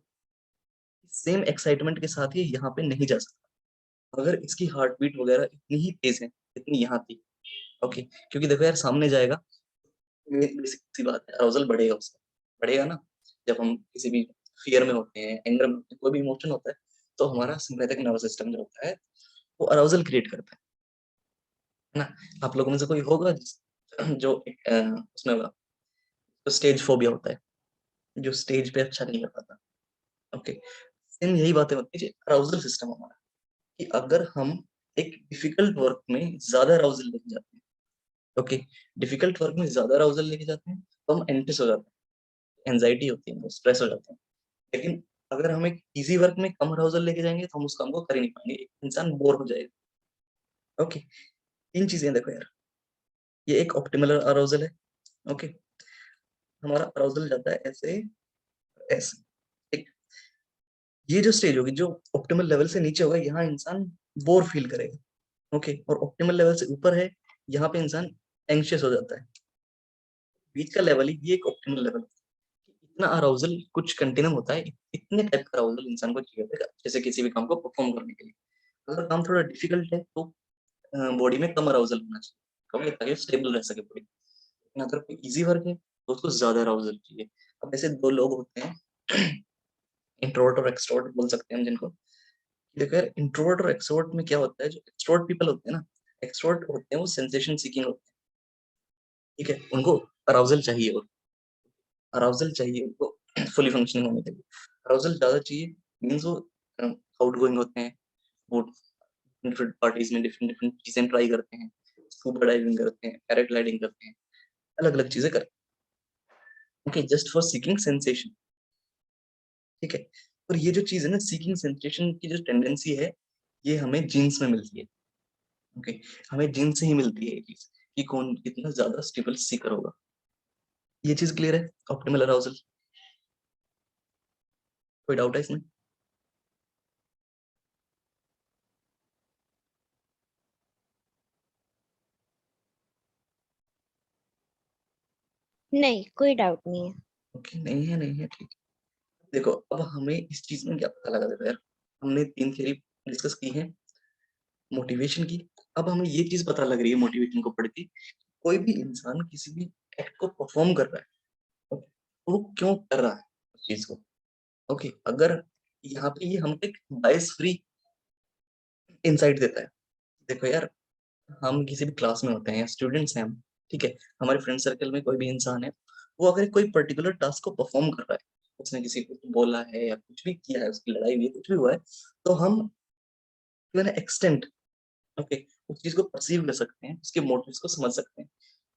सेम एक्साइटमेंट के साथ ये यहाँ पे नहीं जा सकता अगर इसकी हार्ट बीट वगैरह इतनी ही तेज है, इतनी यहाँ थी, ओके, क्योंकि देखो यार सामने जाएगा, बेसिक सी बात है, अराउजल बढ़ेगा, उसका बढ़ेगा ना। जब हम किसी भी फियर में होते हैं, एंगर में होते हैं, कोई भी इमोशन होता है, तो हमारा सिंपैथेटिक नर्वस सिस्टम जो होता है वो अराउजल क्रिएट करता है ना। आप लोगों में से कोई होगा जो उसमें होगा, तो स्टेज फोबिया होता है, जो स्टेज पे अच्छा नहीं कर पाता, ओके। सेम यही बातें होती है अराउजल सिस्टम हमारा, कि अगर हम एक डिफिकल्ट वर्क में ज्यादा अराउजल लेके जाते हैं, ओके, डिफिकल्ट वर्क में ज्यादा अराउजल लेके जाते हैं, तो हम एंटिस हो जाते हैं, एंजाइटी होती है, स्ट्रेस हो जाते हैं। लेकिन अगर हम एक इजी वर्क में कम अराउजल लेके जाएंगे, तो हम उस काम को कर ही नहीं पाएंगे, इंसान बोर हो जाएगा, ओके। 3 चीजें देखो यार, ये एक ऑप्टिमल अराउजल है, ओके, हमारा अराउजल जाता है ऐसे ऐसे, एक ये जो स्टेज होगी, जो ऑप्टिमल लेवल से नीचे होगा, यहाँ इंसान बोर फील करेगा, ओके, और ऑप्टिमल लेवल से ऊपर है, यहाँ पे इंसान एंग्शियस हो जाता है। बीच का लेवल ही ये एक ऑप्टिमल लेवल, इतना अराउजल कुछ कंटिन्यू होता है, इतने टाइप का अराउजल इंसान को चाहिए होता है जैसे किसी भी काम को परफॉर्म करने के लिए। अगर काम थोड़ा डिफिकल्ट है तो बॉडी में कम अराउजल होना चाहिए, कम, ताकि स्टेबल रह सके बॉडी। लेकिन अगर कोई इजी वर्क है तो उसको ज्यादा अराउजल चाहिए। अब ऐसे 2 लोग होते हैं, इंट्रोवर्ट और एक्सट्रोवर्ट बोल सकते हैं हम जिनको। देखो यार, इंट्रोवर्ट और एक्सट्रोवर्ट में क्या होता है, जो एक्सट्रोवर्ट पीपल होते हैं ना, एक्सट्रोवर्ट होते हैं वो सेंसेशन सीकिंग होते हैं, ठीक है, उनको अराउजल चाहिए, और अराउजल चाहिए उनको फुली फंक्शनिंग होने के लिए, अराउजल ज्यादा चाहिए, मीन्स वो आउट गोइंग होते हैं, वो डिफरेंट पार्टीज में डिफरेंट डिफरेंट चीजें ट्राई करते हैं, स्कूबा डाइविंग करते हैं, पैराग्लाइडिंग करते हैं, अलग अलग चीजें करते हैं, okay, just for seeking sensation, ठीक है। और ये जो चीज है ना, सीकिंग सेंसेशन की जो टेंडेंसी है, ये हमें जीन्स में मिलती है, ओके, हमें जीन्स से ही मिलती है ये चीज, कि कौन कितना ज्यादा स्टेबल सीकर होगा। ये चीज क्लियर है, ऑप्टिमल अराउजल, कोई डाउट है इसमें? नहीं, कोई डाउट नहीं है। ओके, नहीं है, नहीं है, ठीक है। देखो अब हमें इस चीज में क्या पता लगा, देखो यार, हमने 3 थ्योरी डिस्कस की है मोटिवेशन की। अब हमें ये चीज पता लग रही है मोटिवेशन को पढ़ के, कोई भी इंसान किसी भी एक्ट को परफॉर्म कर रहा है, okay, तो वो क्यों कर रहा है उस चीज को, ओके, अगर यहाँ पे ये हमको एक बायस फ्री इंसाइट देता है। देखो यार, हम किसी भी क्लास में होते हैं या स्टूडेंट्स हैं हम, ठीक है, हमारे फ्रेंड सर्कल में कोई भी इंसान है, वो अगर कोई पर्टिकुलर टास्क को परफॉर्म कर रहा है, उसने किसी को कुछ बोला है या कुछ भी किया है, उसकी लड़ाई हुई है, कुछ भी हुआ है, तो हम टू एन एक्सटेंट ओके उस चीज को परसीव कर सकते हैं, उसके मोटिव्स को समझ सकते हैं।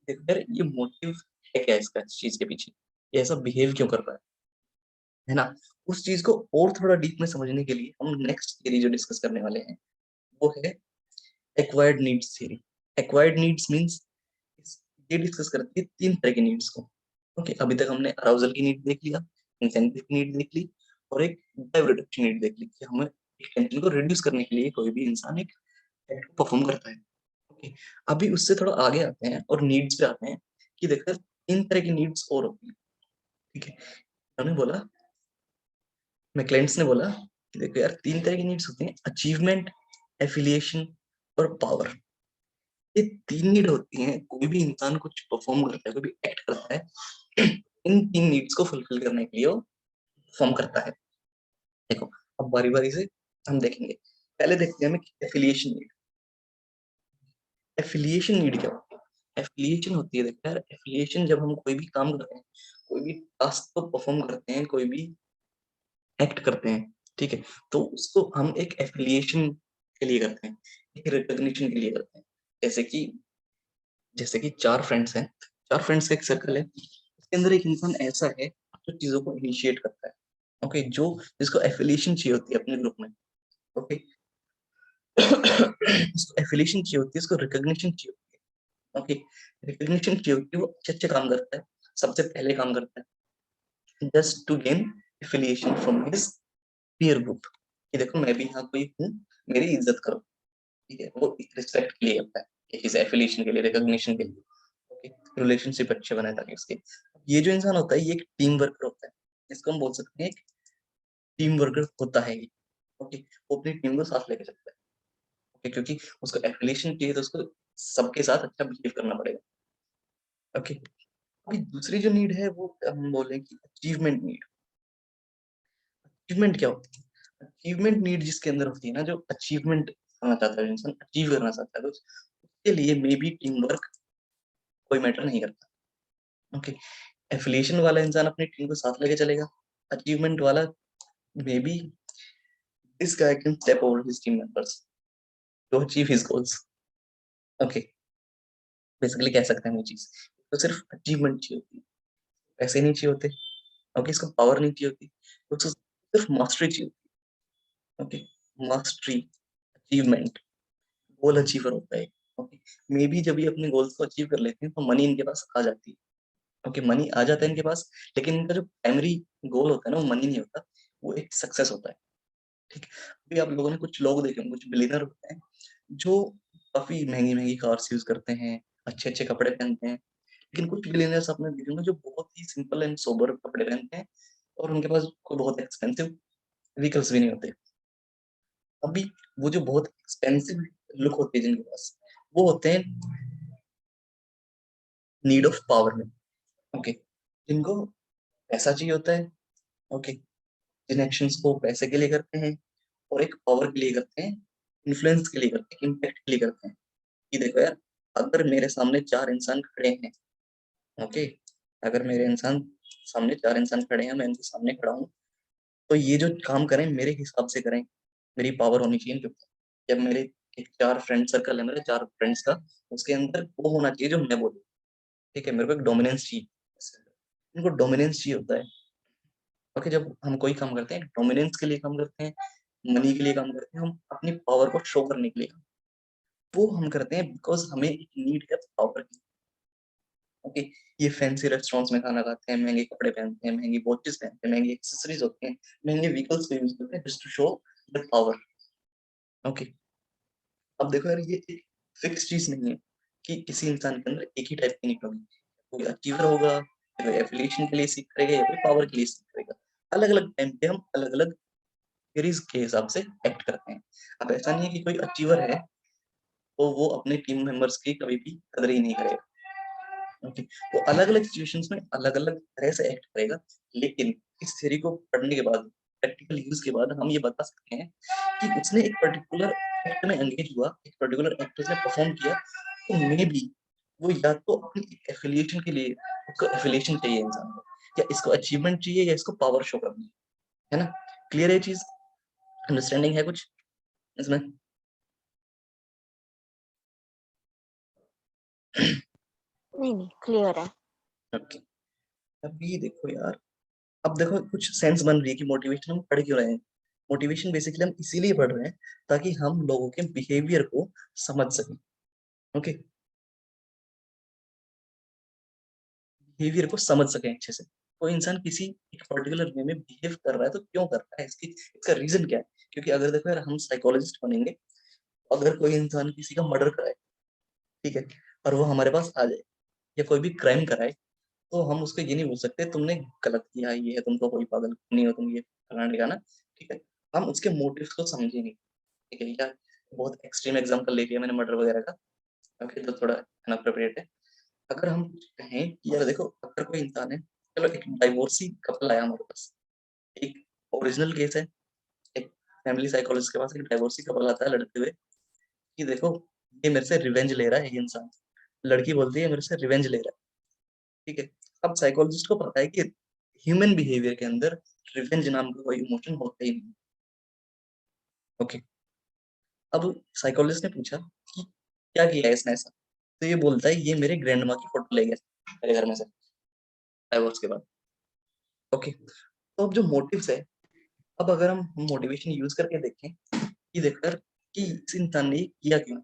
देखो यार ये मोटिव है क्या इसका, इस चीज के पीछे, ये ऐसा बिहेव क्यों कर रहा है ना। उस चीज को और थोड़ा डीप में समझने के लिए हम नेक्स्ट थियरी जो डिस्कस करने वाले हैं वो है acquired needs theory. Acquired needs means ये डिस्कस करती है तीन तरह की नीड्स को। ओके अभी तक हमने अराउजल की नीड देख लिया, इंसेंटिव की नीड देख ली, और एक ड्राइव रिडक्शन नीड देख ली कि हमें एक टेंशन को रिड्यूस करने के लिए कोई भी इंसान एक एक्ट को परफॉर्म करता है। ओके अभी उससे थोड़ा आगे आते हैं और नीड्स पे आते हैं कि देखो तीन तरह की नीड्स और होती है। ठीक है, उन्होंने बोला, मैं क्लाइंट्स ने बोला कि देखो यार तीन तरह की नीड्स होती हैं, अचीवमेंट, एफिलिएशन और पावर। ये तीन नीड होती हैं, कोई भी इंसान कुछ परफॉर्म करता है, कोई भी एक्ट करता है, इन तीन नीड्स को फुलफिल करने के लिए वो परफॉर्म करता है। देखो अब बारी बारी से हम देखेंगे, पहले देखते हैं हमें एफिलिएशन नीड। एफिलिएशन नीड क्या होती है? एफिलिएशन होती है, देखो यार एफिलिएशन जब हम कोई भी काम करते हैं, कोई भी टास्क को परफॉर्म करते हैं, कोई भी एक्ट करते हैं, ठीक है, तो उसको हम एक एफिलिएशन के लिए करते हैं, एक रिकॉग्निशन के लिए करते हैं। जैसे कि चार फ्रेंड्स हैं, चार फ्रेंड्स का एक सर्कल है, उसके अंदर एक इंसान ऐसा है जो चीजों को इनिशिएट करता है। ओके जो जिसको एफिलिएशन चाहिए होती है अपने ग्रुप में। ओके इसको एफिलिएशन चाहिए होती है, इसको रिकॉग्निशन चाहिए होती है। ओके रिकॉग्निशन चाहिए होती है, वो अच्छे अच्छे काम करता है, सबसे पहले काम करता है just to gain affiliation from his peer group, कि देखो मैं भी यहाँ कोई हूँ, मेरी इज्जत करो। ठीक है, वो रिस्पेक्ट के लिए करता है, किसी एफिलिएशन के लिए, रिकॉग्निशन के लिए। ओके रिलेशनशिप अच्छे बने ताकि उसके। ये जो इंसान होता है ये एक टीम वर्कर होता है, जिसको हम बोल सकते हैं एक टीम वर्कर होता है ये। ओके वो अपनी टीम को साथ लेके चलता है। ओके क्योंकि उसको एफिलिएशन चाहिए तो उसको सबके साथ अच्छा बिहेव करना पड़ेगा। ओके अभी दूसरी जो नीड है वो हम बोले कि अचीवमेंट नीड। अचीवमेंट क्या होती है? अचीवमेंट नीड जिसके अंदर होती है ना, जो अचीवमेंट करना चाहता है इंसान, अचीव करना चाहता है, तो उसके लिए मे बी टीम वर्क कोई मैटर नहीं करता। ओके एफिलिएशन वाला इंसान अपनी टीम को साथ लेके चलेगा, अचीवमेंट वाला maybe this guy can step over his team members to achieve his goals. Okay basically कह सकते हैं ये चीज, तो सिर्फ अचीवमेंट चाहिए होती है, पैसे नहीं चाहिए होते। ओके इसको पावर नहीं चाहिए होती, तो उसको सिर्फ मास्टरी चाहिए होती है। ओके मास्टरी, अचीवमेंट, गोल अचीवर होता है। ओके मे बी जब ये अपने गोल्स को अचीव कर लेते हैं तो मनी इनके पास आ जाती है। ओके मनी आ जाता है इनके पास, लेकिन इनका जो प्राइमरी गोल होता है ना वो मनी नहीं होता, वो एक सक्सेस होता है। ठीक है अभी आप लोगों ने कुछ लोग देखे होंगे, कुछ बिलियनर होते हैं जो काफी महंगी महंगी कार्स यूज करते हैं, अच्छे अच्छे कपड़े पहनते हैं, लेकिन कुछ बिलियनर्स आपने देखे होंगे जो बहुत ही सिंपल एंड सोबर कपड़े पहनते हैं, और उनके पास कोई बहुत एक्सपेंसिव व्हीकल्स भी नहीं होते। अभी वो जो बहुत एक्सपेंसिव लुक होती है जिनके पास, वो होते हैं नीड ऑफ पावर में। ओके जिनको पैसा चाहिए होता है। ओके जिन एक्शंस को पैसे के लिए करते हैं और एक पावर के लिए करते हैं, इन्फ्लुएंस के लिए करते हैं, इम्पैक्ट के लिए करते हैं। कि देखो यार अगर मेरे सामने चार इंसान खड़े हैं, ओके अगर मेरे इंसान सामने चार इंसान खड़े हैं, मैं इनके सामने खड़ा हूँ, तो ये जो काम करें मेरे हिसाब से करें, मेरी पावर होनी चाहिए इनके ऊपर। जब मेरे एक चार फ्रेंड सर्कल है, मेरे चार फ्रेंड्स का, उसके अंदर वो होना चाहिए जो मैं बोलूँ। ठीक है मेरे को एक डोमिनेंस चाहिए, इनको डोमिनेंस चाहिए होता है। ओके जब हम कोई काम करते हैं डोमिनेंस के लिए काम करते हैं, मनी के लिए काम करते हैं, हम अपनी पावर को शो करने के लिए वो हम करते हैं, बिकॉज हमें एक नीड है पावर की। ओके ये फैंसी रेस्टोरेंट्स में खाना खाते हैं, महंगे कपड़े पहनते हैं, महंगी वॉचेस पहनते हैं, महंगी एक्सेसरीज होती हैं, महंगे व्हीकल्स को यूज करते हैं just to show the power. Okay अब देखो यार ये एक फिक्स चीज नहीं है कि किसी इंसान के अंदर एक ही टाइप की नीड होगी, कोई अचीवर होगा, कोई एफिलिएशन के लिए सीख करेगा या कोई पावर के लिए सीख करेगा। अलग अलग टाइम पे हम अलग अलग थियरीज के हिसाब से एक्ट करते हैं। अब ऐसा नहीं है कि कोई अचीवर है तो वो अपने टीम मेंबर्स की कभी भी कदर ही नहीं करेगा। ओके वो अलग अलग सिचुएशंस में अलग अलग तरह से एक्ट करेगा, लेकिन इस थ्योरी को पढ़ने के बाद, प्रैक्टिकल यूज के बाद हम ये बता सकते हैं कि उसने एक पर्टिकुलर एक्ट में एंगेज हुआ, एक पर्टिकुलर एक्ट उसने परफॉर्म किया, तो मे बी वो या तो अपनी एफिलिएशन के लिए, उसको एफिलिएशन चाहिए इंसान को, या इसको अचीवमेंट चाहिए, या इसको पावर शो करनी है ना। क्लियर है चीज, अंडरस्टैंडिंग है कुछ इसमें? नहीं क्लियर है। ओके, अभी देखो यार, अब देखो कुछ सेंस बन रही है कि मोटिवेशन हम पढ़ क्यों रहे हैं। मोटिवेशन बेसिकली हम इसीलिए पढ़ रहे हैं ताकि हम लोगों के बिहेवियर को समझ सकें। ओके, बिहेवियर को समझ सकें अच्छे से। कोई इंसान किसी एक पर्टिकुलर वे में बिहेव कर रहा है तो क्यों कर रहा है, इसकी इसका रीजन क्या है। क्योंकि अगर देखो यार, हम साइकोलॉजिस्ट बनेंगे, अगर कोई इंसान किसी का मर्डर कराए, ठीक है, और वो हमारे पास आ जाए, या कोई भी क्राइम कराए, तो हम उसको ये नहीं बोल सकते तुमने गलत किया, ये है, तुम तो कोई पागल नहीं हो, तुम ये फलाने का ना, ठीक है। हम उसके मोटिव्स को समझे नहीं, ठीक है। या बहुत एक्सट्रीम एग्जांपल ले लिया मैंने मर्डर वगैरह का, ओके, तो थोड़ा अनअप्रोप्रिएट है। अगर हम कहें कि यार देखो, अगर कोई इंसान है, चलो एक डाइवोर्सी कपल आया हमारे पास, एक ओरिजिनल केस है, एक फैमिली साइकोलॉजिस्ट के पास एक डाइवोर्सी कपल आता है लड़ते हुए कि देखो, ये मेरे से रिवेंज ले रहा है ये इंसान। लड़की बोलती है मेरे से रिवेंज ले रहा है, ठीक है। अब साइकोलॉजिस्ट को पता है कि ह्यूमन बिहेवियर के अंदर रिवेंज नाम का कोई इमोशन होता ही नहीं। ओके, अब साइकोलॉजिस्ट ने पूछा कि क्या किया है इसने ऐसा, तो ये बोलता है ये मेरे ग्रैंड माँ की फोटो ले गया मेरे घर में से डाइवोर्स के बाद। ओके, तो अब जो मोटिव्स है, अब अगर हम मोटिवेशन यूज करके देखें कि देखकर कि इस इंसान ने ये किया क्यों।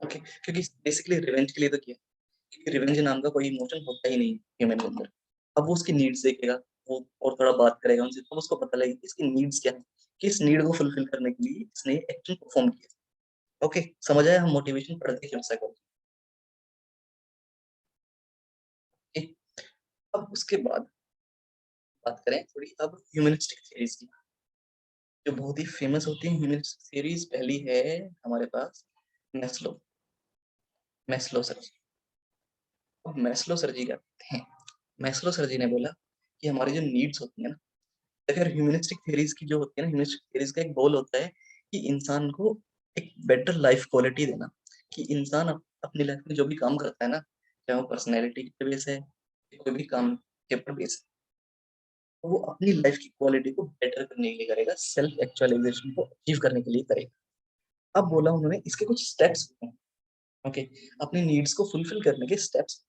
ओके, क्योंकि बेसिकली रिवेंज के लिए तो किया, क्योंकि रिवेंज नाम का कोई इमोशन होता ही नहीं ह्यूमन के अंदर। अब वो उसकी नीड्स देखेगा, वो और थोड़ा बात करेगा उनसे, तो उसको पता लगेगा कि इसकी नीड्स क्या है, किस नीड को फुलफिल करने के लिए इसने एक्शन परफॉर्म किया। ओके, समझ आया हम मोटिवेशन पढ़ते क्यों साइकोलॉजी। अब उसके बाद बात करें थोड़ी अब ह्यूमनिस्टिक थ्योरीज की, जो बहुत ही फेमस होती है ह्यूमनिस्टिक थ्योरीज। पहली है हमारे पास मैस्लो, मैस्लो सर जी। अब मैस्लो सर जी क्या कहते हैं, मैस्लो सर जी ने बोला कि हमारी जो नीड्स होती है ना, अगर ह्यूमनिस्टिक थ्योरीज की जो होती है ना, ह्यूमनिस्टिक थ्योरीज का एक गोल होता है कि इंसान को एक बेटर लाइफ क्वालिटी देना। कि इंसान अपनी लाइफ में जो भी काम करता है ना, चाहे वो पर्सनैलिटी के बेस है, या कोई भी काम के ऊपर बेस है, तो वो अपनी लाइफ की क्वालिटी को बेटर करने के लिए करेगा, सेल्फ एक्चुअलाइजेशन को अचीव करने के लिए करेगा। अब बोला उन्होंने इसके कुछ स्टेप्स होते हैं। ओके, अपनी नीड्स को फुलफिल करने के स्टेप्स।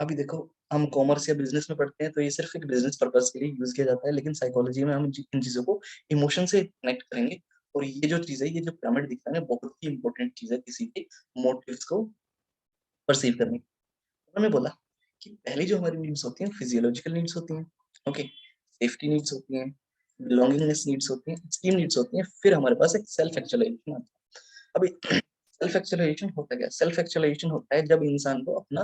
अभी देखो, हम कॉमर्स या बिजनेस में पढ़ते हैं तो ये सिर्फ एक बिजनेस पर्पस के लिए यूज किया जाता है, लेकिन साइकोलॉजी में हम इन चीजों को इमोशन से कनेक्ट करेंगे। और ये जो चीज है, ये जो पिरामिड दिखता है ना, बहुत ही इंपॉर्टेंट चीज है किसी के मोटिव्स को परसीव करने की। उन्होंने बोला कि पहली जो हमारी नीड्स होती हैं फिजियोलॉजिकल नीड्स होती हैं, ओके, सेफ्टी नीड्स होती हैं, बिलोंगिंगनेस नीड्स होती हैं, स्टीम नीड्स होती हैं, फिर हमारे पास एक सेल्फ एक्चुअलाइजेशन आता है। अभी सेल्फ एक्चुअलाइजेशन होता है क्या, सेल्फ एक्चुअलाइजेशन होता है जब इंसान को अपना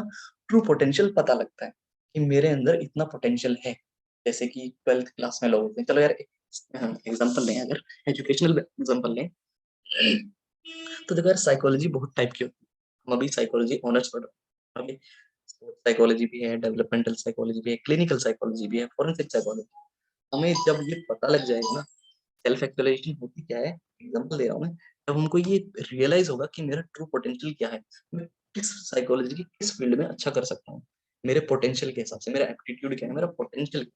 ट्रू पोटेंशियल पता लगता है कि मेरे अंदर इतना पोटेंशियल है। जैसे कि 12th क्लास में लोग होते हैं, चलो यार एग्जांपल लें, अगर एजुकेशनल एग्जांपल लें, तो देखो यार, साइकोलॉजी बहुत टाइप की होती है। हम अभी साइकोलॉजी ऑनर्स पढ़ रहे हैं, साइकोलॉजी भी है, डेवलपमेंटल साइकोलॉजी भी है, क्लिनिकल साइकोलॉजी भी है, फॉरेंसिक साइकोलॉजी। हमें जब ये पता लग जाएगा ना सेल्फ एक्चुअलाइजेशन होती क्या है, एग्जांपल दे रहा हूँ मैं, तब हमको ये रियलाइज होगा कि मेरा ट्रू पोटेंशियल क्या है, मैं किस साइकोलॉजी की किस फील्ड में अच्छा कर सकता हूँ, मेरे पोटेंशियल के हिसाब से मेरा एप्टीट्यूड क्या है, मेरा पोटेंशियल।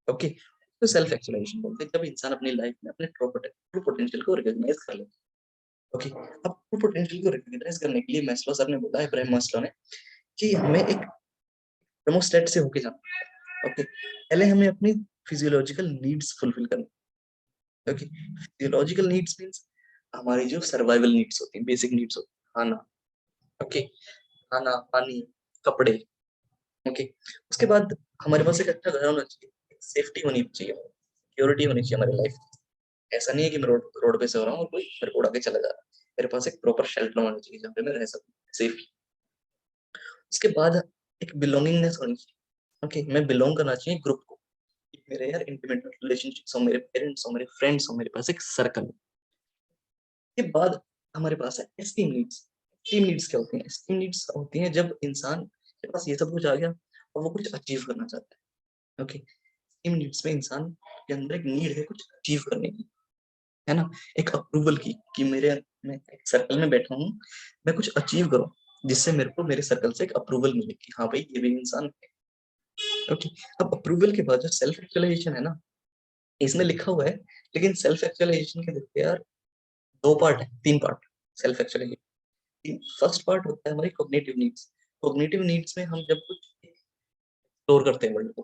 ओके, तो सेल्फ एक्चुअलाइजेशन बोलते हैं जब इंसान अपनी लाइफ में अपने ट्रू पोटेंशियल को रिकॉग्नाइज कर लेता है। ओके, अब ट्रू पोटेंशियल को रिकॉग्नाइज करने के लिए मैस्लो सर ने बोला, इब्राहिम मैस्लो ने, कि हमें एक थर्मोस्टेट से होके जाना। ओके, पहले हमें अपनी फिजियोलॉजिकल नीड्स फुलफिल करनी। ओके, फिजियोलॉजिकल नीड्स मींस हमारी जो सर्वाइवल नीड्स होती हैं, बेसिक नीड्स होती हैं, खाना, ओके, खाना, पानी, कपड़े। ओके, उसके बाद हमारे पास एक अच्छा घर होना चाहिए, सेफ्टी होनी चाहिए, सिक्योरिटी होनी चाहिए हमारी लाइफ। ऐसा नहीं है कि मैं रोड रोड पे सो रहा हूँ और कोई मेरे को उड़ा के चला जा रहा है। मेरे पास एक प्रॉपर शेल्टर होना चाहिए जहाँ पे मैं रह सकूँ सेफ। उसके बाद एक बिलोंगिंगनेस होनी चाहिए। ओके, मैं बिलोंग करना चाहिए ग्रुप को, मेरे यार इंटीमेट रिलेशनशिप्स हो, मेरे पेरेंट्स हो, मेरे फ्रेंड्स हो, मेरे पास एक सर्कल हो। के बाद हमारे पास है एस्टीम नीड्स। एस्टीम नीड्स क्या होती हैं, एस्टीम नीड्स होती हैं जब इंसान के पास ये सब कुछ आ गया और वो कुछ अचीव करना चाहता है। ओके, एस्टीम नीड्स में इंसान के अंदर एक नीड है कुछ अचीव करने की, है ना, एक अप्रूवल की, कि मेरे मैं एक सर्कल में बैठा हूँ, मैं कुछ अचीव करूँ। जिससे मेरे को मेरे सर्कल से एक अप्रूवल मिले कि हाँ भाई ये भी इंसान है। ओके, अब अप्रूवल के बाद जो सेल्फ एक्चुअलाइजेशन है ना, इसमें लिखा हुआ है, लेकिन सेल्फ एक्चुअलाइजेशन के देखते यार 2 पार्ट है, 3 part self actualization. First part होता है हमारी कॉग्निटिव नीड्स। कॉग्निटिव नीड्स में हम जब कुछ एक्सप्लोर करते हैं वर्ल्ड को,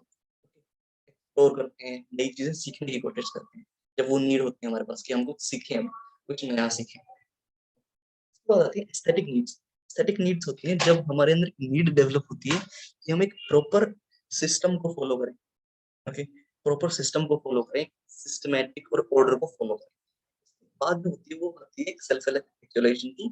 एक्सप्लोर करते हैं, नई चीजें सीखने की कोशिश करते हैं, जब वो नीड होती है हमारे पास कि हम कुछ सीखें, हम कुछ नया सीखें। उसके बाद आती है एस्थेटिक नीड्स। एस्थेटिक नीड्स होती है जब हमारे अंदर नीड डेवलप होती है कि हम एक प्रॉपर सिस्टम को फॉलो करें। ओके, प्रॉपर सिस्टम को फॉलो करें, सिस्टमैटिक और ऑर्डर को फॉलो करें। बाद में होती है वो आती है एक सेल्फ एक्चुअलाइजेशन की,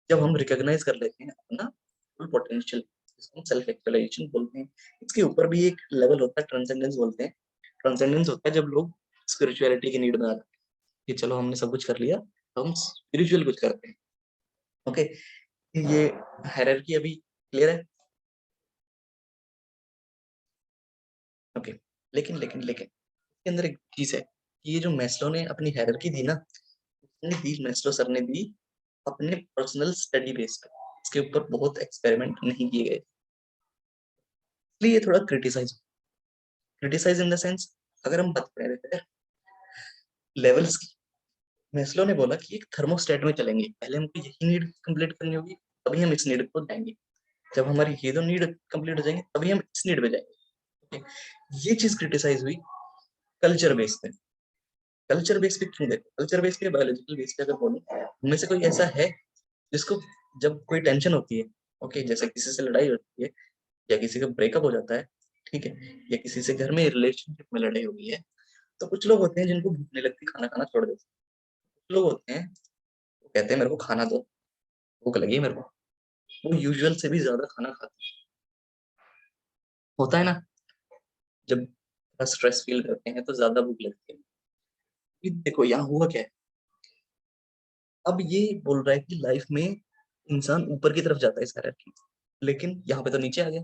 जब हम रिकॉग्नाइज कर लेते हैं अपना फुल पोटेंशियल, इसको हम सेल्फ एक्चुअलाइजेशन बोलते हैं। इसके ऊपर भी एक लेवल होता है, ट्रांसेंडेंस बोलते हैं। ट्रांसेंडेंस होता है जब लोग स्पिरिचुअलिटी की नीड में आ जाते हैं कि चलो हमने सब कुछ कर लिया, तो हम स्पिरिचुअल कुछ करते हैं। ओके, ये हायरार्की अभी क्लियर है? ओके, लेकिन लेकिन लेकिन इसके अंदर एक चीज है कि ये जो मैस्लो ने अपनी हायरार्की दी ना, उसने दी, मैस्लो सर ने दी अपने पर्सनल स्टडी बेस पे, इसके ऊपर बहुत एक्सपेरिमेंट नहीं किए गए, इसलिए ये थोड़ा क्रिटिसाइज इन द सेंस, अगर हम बात करें लेवल्स की, मैस्लो ने बोला कि एक थर्मोस्टेट में चलेंगे, पहले हमको यही नीड कंप्लीट करनी होगी, तभी हम इस नीड को जाएंगे, जब हमारी ये दो नीड कंप्लीट हो जाएंगे तभी हम इस नीड पे जाएंगे। okay? ये चीज क्रिटिसाइज हुई कल्चर बेस पे। कल्चर बेस पे क्यों? देखो, कल्चर बेस पे, बायोलॉजिकल बेस पे अगर बोलूं, उनमें से कोई ऐसा है जिसको जब कोई टेंशन होती है, ओके, जैसे किसी से लड़ाई होती है या किसी का ब्रेकअप हो जाता है, ठीक है, या किसी से घर में रिलेशनशिप में लड़ाई हुई है, तो कुछ लोग होते हैं जिनको भूख नहीं लगती, खाना खाना छोड़ देते हैं। कुछ लोग होते हैं वो कहते हैं मेरे को खाना दो, भूख लगी है मेरे को, वो यूजुअल से भी ज्यादा खाना खाते हैं। होता है ना, जब स्ट्रेस फील करते हैं तो ज्यादा भूख लगती है। ये देखो यहाँ हुआ क्या है, अब ये बोल रहा है कि लाइफ में इंसान ऊपर की तरफ जाता है इस हायरार्की, लेकिन यहाँ पे तो नीचे आ गया,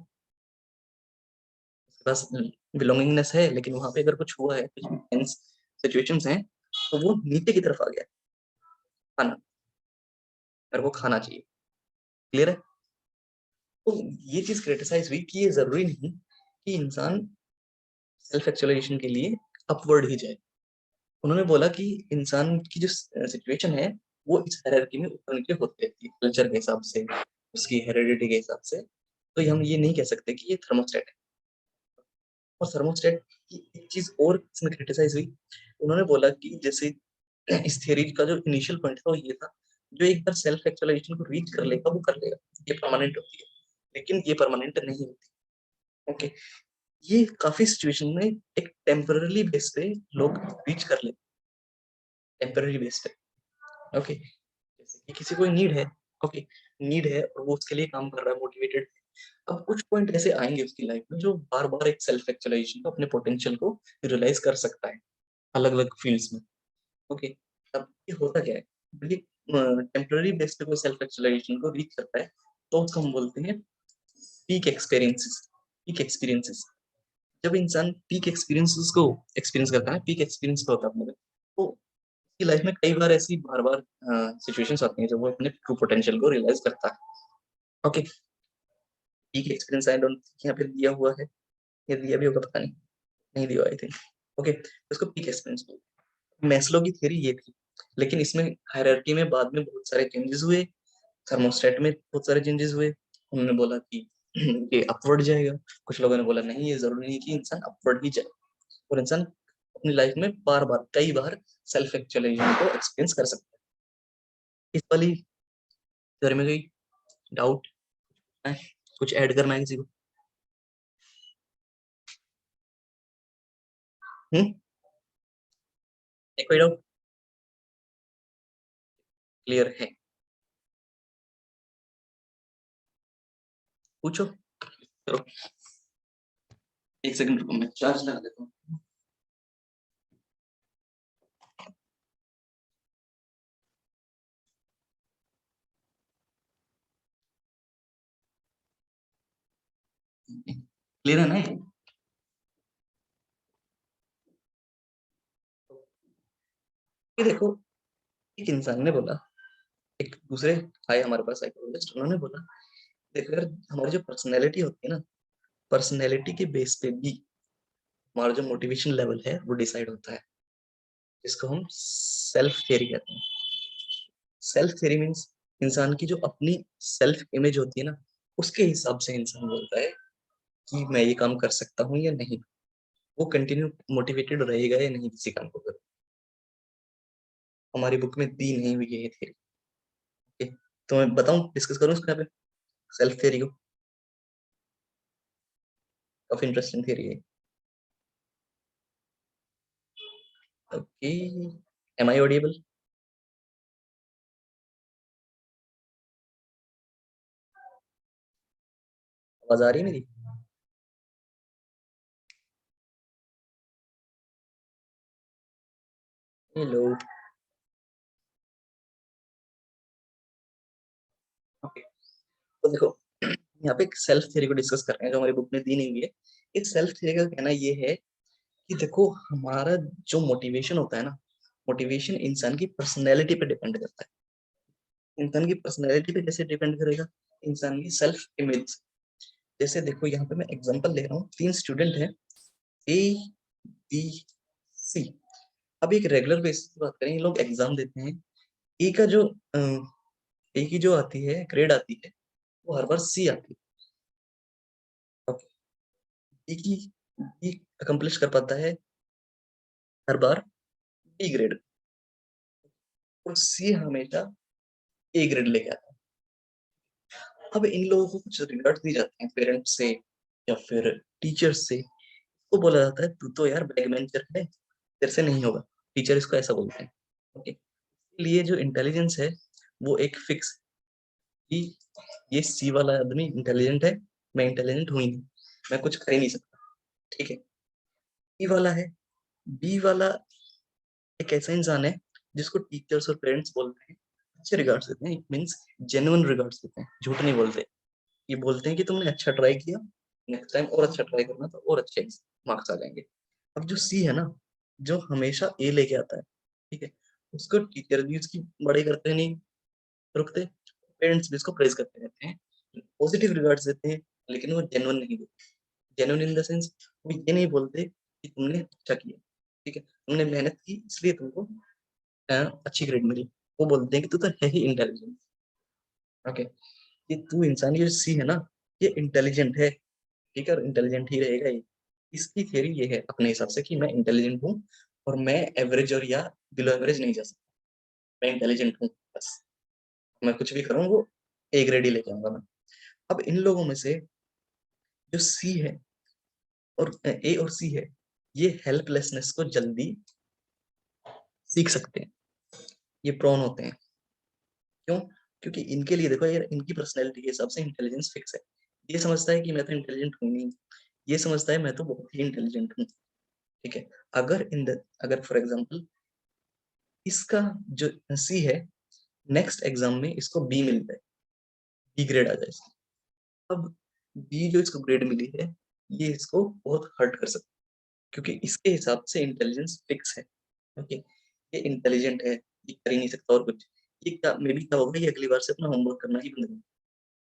उसके पास बिलोंगिंगनेस है, लेकिन वहां पे अगर कुछ हुआ है, कुछ टेंस सिचुएशंस हैं, तो वो नीचे की तरफ आ गया। खाना, मेरे को खाना चाहिए। क्लियर है? तो ये चीज क्रिटिसाइज हुई कि ये जरूरी नहीं कि इंसान सेल्फ एक्चुअलाइजेशन के लिए अपवर्ड ही जाए। उन्होंने बोला कि इंसान की जो सिचुएशन है वो इस हायरार्की में ऊपर नीचे होती रहती है, कल्चर के हिसाब से, उसकी हेरिडिटी के हिसाब से। तो हम ये नहीं कह सकते कि ये थर्मोस्टेट है। और थर्मोस्टेट की एक चीज और इसमें क्रिटिसाइज हुई, उन्होंने बोला कि जैसे इस थियरी का जो इनिशियल पॉइंट था वो ये था, जो एक बार सेल्फ एक्चुअलाइजेशन को रीच कर लेगा वो कर लेगा, ये परमानेंट होती है, लेकिन ये परमानेंट नहीं होती। ओके, ये काफी सिचुएशन में एक टेम्पररी बेस पे लोग रीच कर लेते, टेम्पररी बेस पे। ओके, जैसे कि किसी को नीड है, ओके, नीड है और वो उसके लिए काम कर रहा है, मोटिवेटेड। अब कुछ पॉइंट ऐसे आएंगे उसकी लाइफ में जो बार बार एक सेल्फ एक्चुअलाइजेशन को, अपने पोटेंशियल को रियलाइज कर सकता है अलग अलग फील्ड्स में। ओके, तब ये होता क्या है, टेम्पररी बेस पे कोई सेल्फ एक्चुअलाइजेशन को रीच करता है, तो उसको हम बोलते हैं पीक एक्सपीरियंसेस। पीक एक्सपीरियंसेस, जब इंसान पीक एक्सपीरियंसेस को एक्सपीरियंस करता है, पीक एक्सपीरियंस होता है अपने में, तो उसकी लाइफ में कई बार ऐसी बार बार सिचुएशंस आती हैं जब वो अपने ट्रू पोटेंशियल को रियलाइज करता है। Okay, peak experience I don't think यहाँ पे दिया हुआ है, या दिया भी होगा पता नहीं, नहीं दिया आई थिंक। ओके, उसको पीक एक्सपीरियंस बोलते हैं। मैस्लो की थ्योरी ये थी, लेकिन इसमें हायरार्की में बाद में बहुत सारे चेंजेस हुए, थर्मोस्टेट में बहुत सारे चेंजेस हुए। उन्होंने बोला कि ये अपवर्ड जाएगा, कुछ लोगों ने बोला नहीं, ये जरूरी नहीं कि इंसान अपवर्ड ही जाए, और इंसान अपनी लाइफ में बार बार कई बार सेल्फ एक्चुअलाइजेशन को एक्सपीरियंस कर सकता है। इस वाली थ्योरी में कोई डाउट है? कुछ ऐड करना है किसी को? हम्म, एक कोई डाउट? क्लियर है? पूछो। चलो, एक सेकंड रुको, मैं चार्ज लगा देता हूँ। क्लियर है ना ये देखो, एक इंसान ने बोला एक दूसरे आए हमारे पास साइकोलॉजिस्ट, उन्होंने बोला देखो यार, हमारी जो पर्सनैलिटी होती है ना, पर्सनैलिटी के बेस पे भी हमारा जो मोटिवेशन लेवल है वो डिसाइड होता है, जिसको हम सेल्फ थियरी कहते हैं। सेल्फ थियरी मीन्स इंसान की जो अपनी सेल्फ इमेज होती है ना, उसके हिसाब से इंसान बोलता है कि मैं ये काम कर सकता हूँ या नहीं, वो कंटिन्यू मोटिवेटेड रहेगा या नहीं किसी काम को कर। हमारी बुक में दी नहीं हुई है ये थियरी। ओके, तो मैं बताऊं, डिस्कस करूं इसको यहाँ पे, सेल्फ थियरी को। काफी इंटरेस्टिंग थियरी है। ओके, एम आई ऑडिएबल? आवाज आ रही है मेरी? हेलो। ओके, तो देखो, यहाँ पे एक सेल्फ थ्योरी को डिस्कस कर रहे हैं जो हमारी बुक में दी नहीं हुई है। इस सेल्फ थ्योरी का कहना ये है कि देखो, हमारा जो मोटिवेशन होता है ना, मोटिवेशन इंसान की पर्सनैलिटी पे डिपेंड करता है। इंसान की पर्सनैलिटी पे कैसे डिपेंड करेगा? इंसान की सेल्फ इमेज। जैसे देखो, यहाँ पे मैं एग्जांपल ले रहा हूँ, 3 स्टूडेंट हैं, ए, बी, सी। अब एक रेगुलर बेसिस की बात करें, ये लोग एग्जाम देते हैं। ए का जो ए की जो आती है ग्रेड आती है, वो हर बार सी आती है। बी की बी अकम्प्लिश कर पाता है हर बार बी ग्रेड, और सी हमेशा ए ग्रेड लेके आता है। अब इन लोगों को कुछ रिगार्ड दिए जाते हैं पेरेंट्स से या फिर टीचर्स से, तो बोला जाता है तू तो यार बैक बेंचर है, तेरे से नहीं होगा। टीचर इसको ऐसा बोलते हैं। ओके, इसलिए जो इंटेलिजेंस है वो एक फिक्स, कि ये सी वाला आदमी इंटेलिजेंट है, मैं इंटेलिजेंट हूं ही नहीं, मैं कुछ कर ही नहीं सकता। ठीक है, बी वाला है, बी वाला एक ऐसा इंसान है जिसको टीचर्स और पेरेंट्स बोलते हैं, अच्छे रिगार्ड्स देते हैं, मींस जेन्युइन रिगार्ड्स देते हैं, झूठ नहीं बोलते। ये बोलते हैं कि तुमने अच्छा ट्राई किया, नेक्स्ट टाइम और अच्छा ट्राई करना, तो और अच्छे मार्क्स आ जाएंगे। अब जो सी है ना, जो हमेशा ए लेके आता है, ठीक है, उसको टीचर भी उसकी बड़ाई करते नहीं रुकते, पेरेंट्स भी उसको प्रेज करते रहते हैं, पॉजिटिव रिगार्ड्स देते हैं, लेकिन वो जेन्युइन नहीं देते। जेन्युइन इन द सेंस, वो ये नहीं बोलते कि तुमने अच्छा किया, ठीक है, तुमने मेहनत की इसलिए तुमको अ, अच्छी ग्रेड मिली। वो बोलते हैं कि तू तो है ही इंटेलिजेंट। ओके, ये तू इंसान, ये सी है ना, ये इंटेलिजेंट है, ठीक है, और इंटेलिजेंट ही रहेगा ये। इसकी थियरी ये है अपने हिसाब से कि मैं इंटेलिजेंट हूँ, और मैं एवरेज और या बिलो एवरेज नहीं जा सकता, मैं इंटेलिजेंट हूँ बस, मैं कुछ भी करूँ वो ए ग्रेड ही लेके आऊंगा मैं। अब इन लोगों में से जो सी है और ए और सी है, ये हेल्पलेसनेस को जल्दी सीख सकते हैं, ये प्रोन होते हैं। क्यों? क्योंकि इनके लिए देखो यार, इनकी पर्सनैलिटी के हिसाब से इंटेलिजेंस फिक्स है। ये समझता है कि मैं तो इंटेलिजेंट हूँ नहीं, ये समझता है मैं तो बहुत ही इंटेलिजेंट हूँ। ठीक है, अगर फॉर एग्जाम्पल इसका जो सी है, नेक्स्ट एग्जाम में इसको बी मिल जाए, बी ग्रेड आ जाए इसको, अब बी जो इसको ग्रेड मिली है, ये इसको बहुत हर्ट कर सकता है, क्योंकि इसके हिसाब से इंटेलिजेंस फिक्स है। ओके, ये इंटेलिजेंट है, ये कर ही नहीं सकता और कुछ। ये क्या मे बी क्या होगा, ये अगली बार से अपना होमवर्क करना ही बंद कर देगा।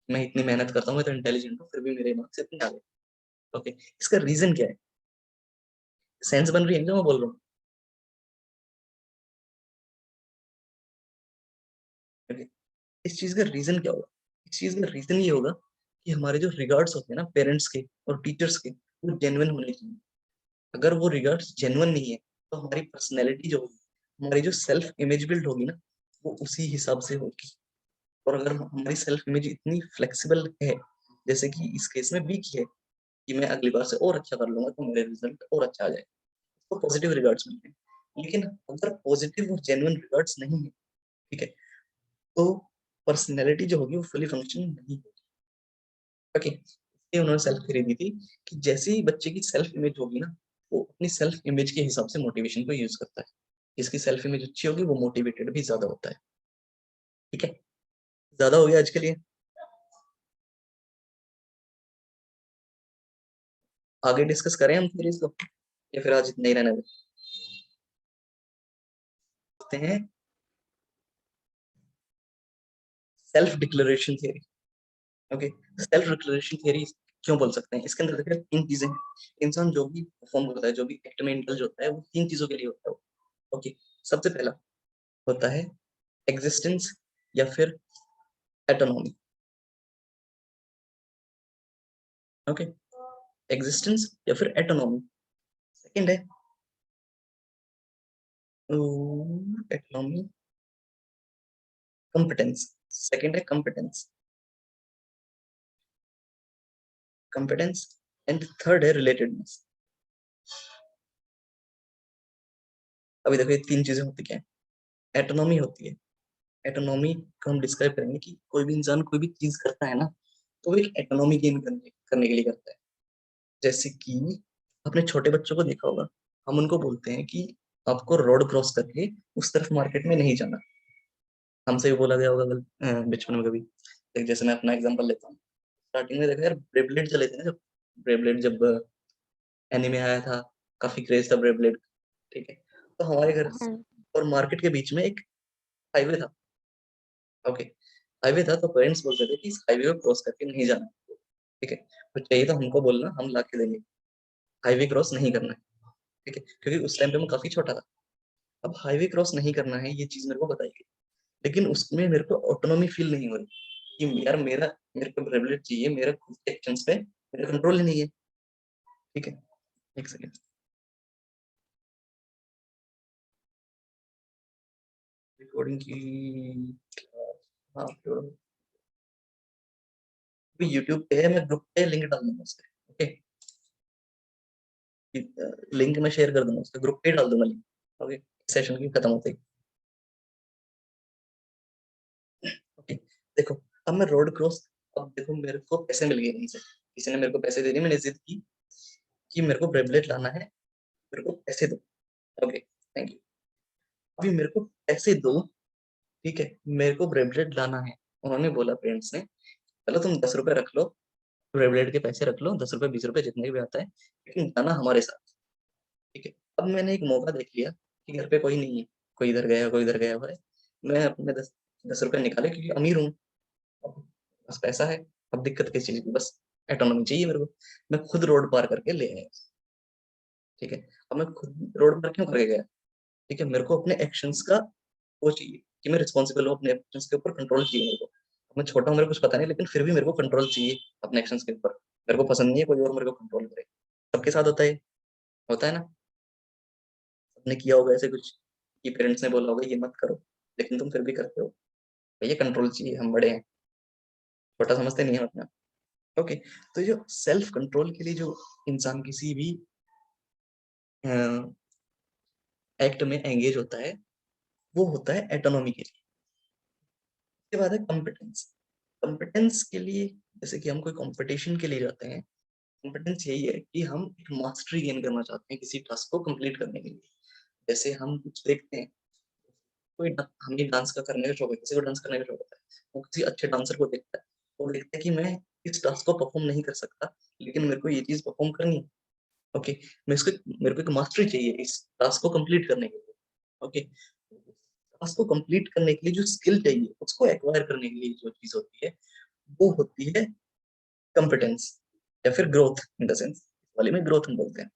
मैं इतनी मेहनत करता हूँ, मैं तो इंटेलिजेंट हूँ, फिर भी मेरे मार्क्स इतने आ गए। ओके, इसका रीजन क्या है? सेंस बन रही है जो मैं बोल रहा हूँ? ओके, इस चीज का रीजन क्या होगा? इस चीज का रीजन ये होगा कि हमारे जो रिगार्ड्स होते हैं ना पेरेंट्स के और टीचर्स के, वो जेन्युइन होने चाहिए। अगर वो रिगार्ड्स जेन्युइन नहीं है, तो हमारी पर्सनैलिटी जो होगी, हमारी जो सेल्फ इमेज बिल्ड होगी ना, वो उसी हिसाब से होगी। और अगर हमारी सेल्फ इमेज इतनी फ्लेक्सिबल है, जैसे कि इस केस में बी की है, कि मैं अगली बार से और अच्छा कर लूंगा तो मेरे रिजल्ट और अच्छा आ जाएगा, तो पॉजिटिव रिगार्ड्स मिलते हैं। लेकिन अगर पॉजिटिव और जेन्युइन रिगार्ड्स नहीं है, ठीक है, तो पर्सनैलिटी जो होगी वो फुली फंक्शन नहीं होगी। ओके, ये उन्होंने सेल्फ थ्योरी दी थी कि जैसे ही बच्चे की सेल्फ इमेज होगी ना, वो अपनी सेल्फ इमेज के हिसाब से मोटिवेशन को यूज करता है। जिसकी सेल्फ इमेज अच्छी होगी वो मोटिवेटेड भी ज्यादा होता है। ठीक है, ज्यादा हो गया आज के लिए, आगे डिस्कस करें हम थ्योरीज को, या फिर आज इतना ही रहने देते हैं? Self declaration theory. Okay, self declaration theory क्यों बोल सकते हैं? इसके अंदर देखिए 3 चीजें हैं। इंसान जो भी परफॉर्म करता है, जो भी एक्ट में इंडल्ज होता है, वो 3 चीजों के लिए होता है। ओके, सबसे पहला होता है एग्जिस्टेंस या फिर एटोनॉमी। ओके, एग्जिस्टेंस या फिर एटोनॉमी। सेकंड है एटोनॉमी, कंपिटेंस। सेकंड है कंपिटेंस, कंपिटेंस। एंड थर्ड है रिलेटेडनेस। अभी देखो ये 3 चीजें होती क्या है? एटोनॉमी होती है। एटोनॉमी को हम डिस्क्राइब करेंगे कि कोई भी इंसान कोई भी चीज करता है ना, तो वो एक एटोनॉमी गेन करने के लिए करता है। जैसे कि आपने छोटे बच्चों को देखा होगा, हम उनको बोलते हैं कि आपको रोड क्रॉस करके उस तरफ मार्केट में नहीं जाना। हमसे भी बोला गया होगा बचपन में कभी। जैसे मैं अपना एग्जांपल लेता हूँ, स्टार्टिंग में देखा यार, ब्रेबलेट चले थे ना, जब ब्रेबलेट जब एनीमे आया था, काफी क्रेज था ब्रेबलेट। ठीक है, तो हमारे घर हाँ, और मार्केट के बीच में एक हाईवे था। ओके, हाईवे था, तो पेरेंट्स बोलते थे कि इस हाईवे को क्रॉस करके नहीं जाना। ठीक है, तो चाहिए तो हमको बोलना, हम ला के देंगे। हाईवे क्रॉस नहीं करना है। ठीक है, क्योंकि उस टाइम पे मैं काफी छोटा था। अब हाईवे क्रॉस नहीं करना है, ये चीज मेरे को बताई गई, लेकिन उसमें मेरे को ऑटोनॉमी फील नहीं हो रही कि यार मेरे को प्रिविलेज चाहिए, मेरा खुद के एक्शंस पे मेरा कंट्रोल ही नहीं है। ठीक है, एक सेकेंड, रिकॉर्डिंग की। हाँ, यूट्यूब पे है, मैं ग्रुप पे लिंक डाल दूंगा उसके। ओके, लिंक मैं शेयर कर दूंगा, उसके ग्रुप पे डाल दूंगा लिंक। ओके, सेशन की खत्म होते ही। ओके, देखो, अब मैं रोड क्रॉस, अब देखो मेरे को पैसे मिल गए कहीं से, किसी ने मेरे को पैसे दे दिए, मैंने जिद की कि मेरे को ब्रेबलेट लाना है, मेरे को पैसे दो। Okay, thank you. अभी मेरे को पैसे दो। ठीक है, मेरे को ब्रेबलेट लाना है। उन्होंने बोला, पेरेंट्स ने, चलो तुम 10 रुपए रख लो, ब्रेबलेट के पैसे रख लो, 10 रुपए 20 रुपए जितने भी आता है, लेकिन जाना हमारे साथ। ठीक है, अब मैंने एक मौका देख लिया कि घर पे कोई नहीं है, कोई इधर गया, कोई इधर गया हुआ है। मैं अपने 10 रुपए निकाले, क्योंकि अमीर हूँ, बस पैसा है। अब दिक्कत किस चीज की? बस एटोनॉमी चाहिए मेरे को। मैं खुद रोड पार करके ले आया। ठीक है, अब मैं खुद रोड पार क्यों करके गया? ठीक है, मेरे को अपने एक्शंस का वो चाहिए कि मैं रिस्पॉन्सिबल हूँ, अपने एक्शंस के ऊपर कंट्रोल चाहिए मेरे को। अब मैं छोटा हूँ, मेरे को कुछ पता नहीं, लेकिन फिर भी मेरे को कंट्रोल चाहिए अपने एक्शंस के ऊपर। मेरे को पसंद नहीं है कोई और मेरे को कंट्रोल करे। सबके साथ होता है ना? सबने किया होगा ऐसे कुछ, कि पेरेंट्स ने बोला होगा ये मत करो, लेकिन तुम फिर भी करते हो। भैया कंट्रोल चाहिए, हम बड़े हैं, छोटा समझते नहीं है अपना। ओके, तो जो सेल्फ कंट्रोल के लिए जो इंसान किसी भी एक्ट में एंगेज होता है, वो होता है एटोनॉमी के लिए। उसके बाद है कॉम्पिटेंस। कॉम्पिटेंस के लिए, जैसे कि हम कोई कंपटीशन के लिए जाते हैं, कॉम्पिटेंस यही है कि हम एक मास्टरी गेन करना चाहते हैं किसी टास्क को कंप्लीट करने के लिए। जैसे हम कुछ देखते हैं, हमें डांस का करने का शौक है, किसी को डांस करने का शौक होता है, वो किसी अच्छे डांसर को देखता है, वो देखता है कि मैं इस टास्क को परफॉर्म नहीं कर सकता, लेकिन मेरे को ये चीज परफॉर्म करनी है। ओके, मेरे को एक मास्टरी चाहिए इस टास्क को कंप्लीट करने के लिए। ओके, टास्क को कंप्लीट करने के लिए जो स्किल चाहिए, उसको एक्वायर करने के लिए जो चीज होती है, वो होती है कॉम्पिटेंस, या फिर ग्रोथ इन द सेंस, वाले में ग्रोथ हम बोलते हैं।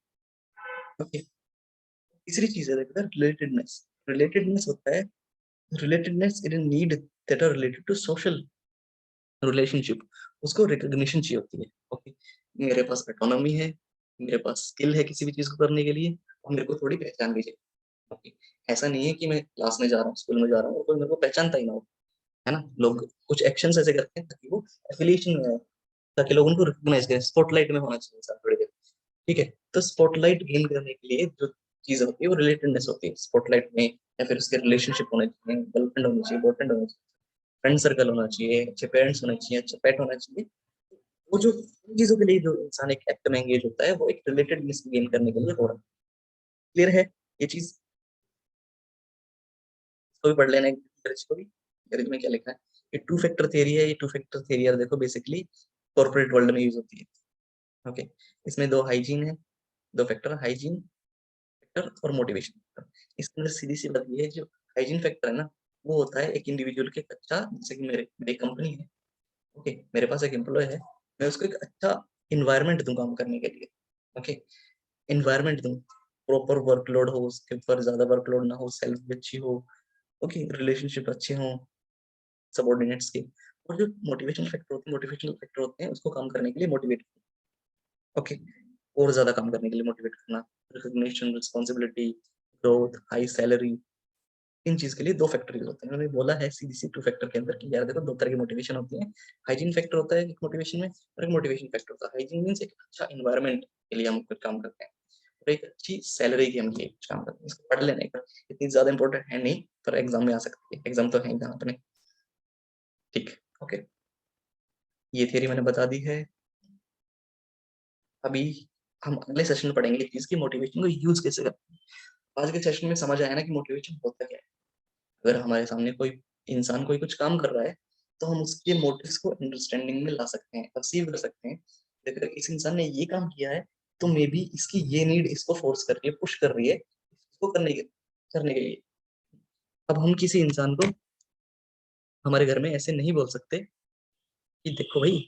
ओके, तीसरी चीज है देखो, रिलेटेडनेस। रिलेटेडनेस होता है, relatedness is a need that are related to social relationship. उसको रिकॉग्निशन चाहिए होती है। ओके, मेरे पास ऑटोनॉमी है, मेरे पास स्किल है किसी भी चीज को करने के लिए, और मेरे को थोड़ी पहचान भी चाहिए। ओके, ऐसा नहीं है कि मैं क्लास में जा रहा हूँ, स्कूल में जा रहा हूँ और कोई मेरे को पहचानता ही ना हो। है ना, लोग कुछ एक्शंस ऐसे करते हैं ताकि वो एफिलिएशन में आए, ताकि लोग उनको रिकॉग्नाइज करें, स्पॉटलाइट में होना चाहिए इंसान थोड़ी देर। ठीक है, तो स्पॉटलाइट गेन करने के लिए जो चीज होती है वो रिलेटेडनेस होती है स्पॉटलाइट में, या फिर उसके रिलेशनशिप होने चाहिए, गर्लफ्रेंड होनी चाहिए, बॉयफ्रेंड होना चाहिए, फ्रेंड सर्कल होना चाहिए, अच्छे पेरेंट्स होने चाहिए, अच्छा पेट होना चाहिए। वो जो उन चीजों के लिए जो इंसान एक एक्ट में एंगेज होता है, वो एक रिलेटेडनेस गेन करने के लिए हो रहा है। क्लियर है ये चीज? इसको भी पढ़ लेना एक को भी, में क्या लिखा है। ये टू फैक्टर थियरी है। ये टू फैक्टर थियरी यार देखो बेसिकली कॉर्पोरेट वर्ल्ड में यूज होती है। ओके, इसमें दो हाइजीन है, दो फैक्टर, हाइजीन फैक्टर और मोटिवेशन फैक्टर। इसके अंदर सीधी सी बात ये है, जो हाइजीन फैक्टर है ना, वो होता है एक इंडिविजुअल के अच्छा, जैसे कि मेरी कंपनी है, ओके, मेरे पास एक एम्प्लॉय है, मैं उसको एक अच्छा इन्वायरमेंट दूं काम करने के लिए, ओके, इन्वायरमेंट दूं, प्रॉपर वर्कलोड हो, उसके ऊपर ज्यादा वर्कलोड ना हो, सैलरी भी अच्छी हो, ओके, रिलेशनशिप अच्छे हों सबॉर्डिनेट्स के, और जो मोटिवेशनल फैक्टर होते हैं उसको काम करने के लिए मोटिवेट, ओके, और ज्यादा काम करने के लिए मोटिवेट करना, recognition, responsibility, growth, high salary, इन चीज के लिए 2 फैक्टर यूज होते हैं। उन्होंने बोला है सीबीसी 2 फैक्टर के अंदर कि यार देखो 2 तरह की मोटिवेशन होती है। हाइजीन फैक्टर होता है एक मोटिवेशन में, और एक मोटिवेशन फैक्टर होता है। हाइजीन मींस एक अच्छा एनवायरनमेंट के लिए हम कुछ काम करते हैं, और एक अच्छी सैलरी के लिए कुछ काम करते हैं। इसको पढ़ लेने का इतनी ज्यादा इंपॉर्टेंट है नहीं, पर एग्जाम में आ सकती है, एग्जाम तो है ही जहाँ अपने, ठीक, ओके, ये थियरी मैंने बता दी है। अभी हम अगले सेशन में पढ़ेंगे इस चीज की, मोटिवेशन को यूज कैसे करते हैं। आज के सेशन में समझ आया ना कि मोटिवेशन होता क्या है। अगर हमारे सामने कोई इंसान कोई कुछ काम कर रहा है, तो हम उसके मोटिव्स को अंडरस्टैंडिंग में ला सकते हैं, परसीव कर सकते हैं। अगर इस इंसान ने ये काम किया है, तो मे बी इसकी ये नीड इसको फोर्स कर रही है, पुश कर रही है इसको करने के लिए। अब हम किसी इंसान को हमारे घर में ऐसे नहीं बोल सकते कि देखो भाई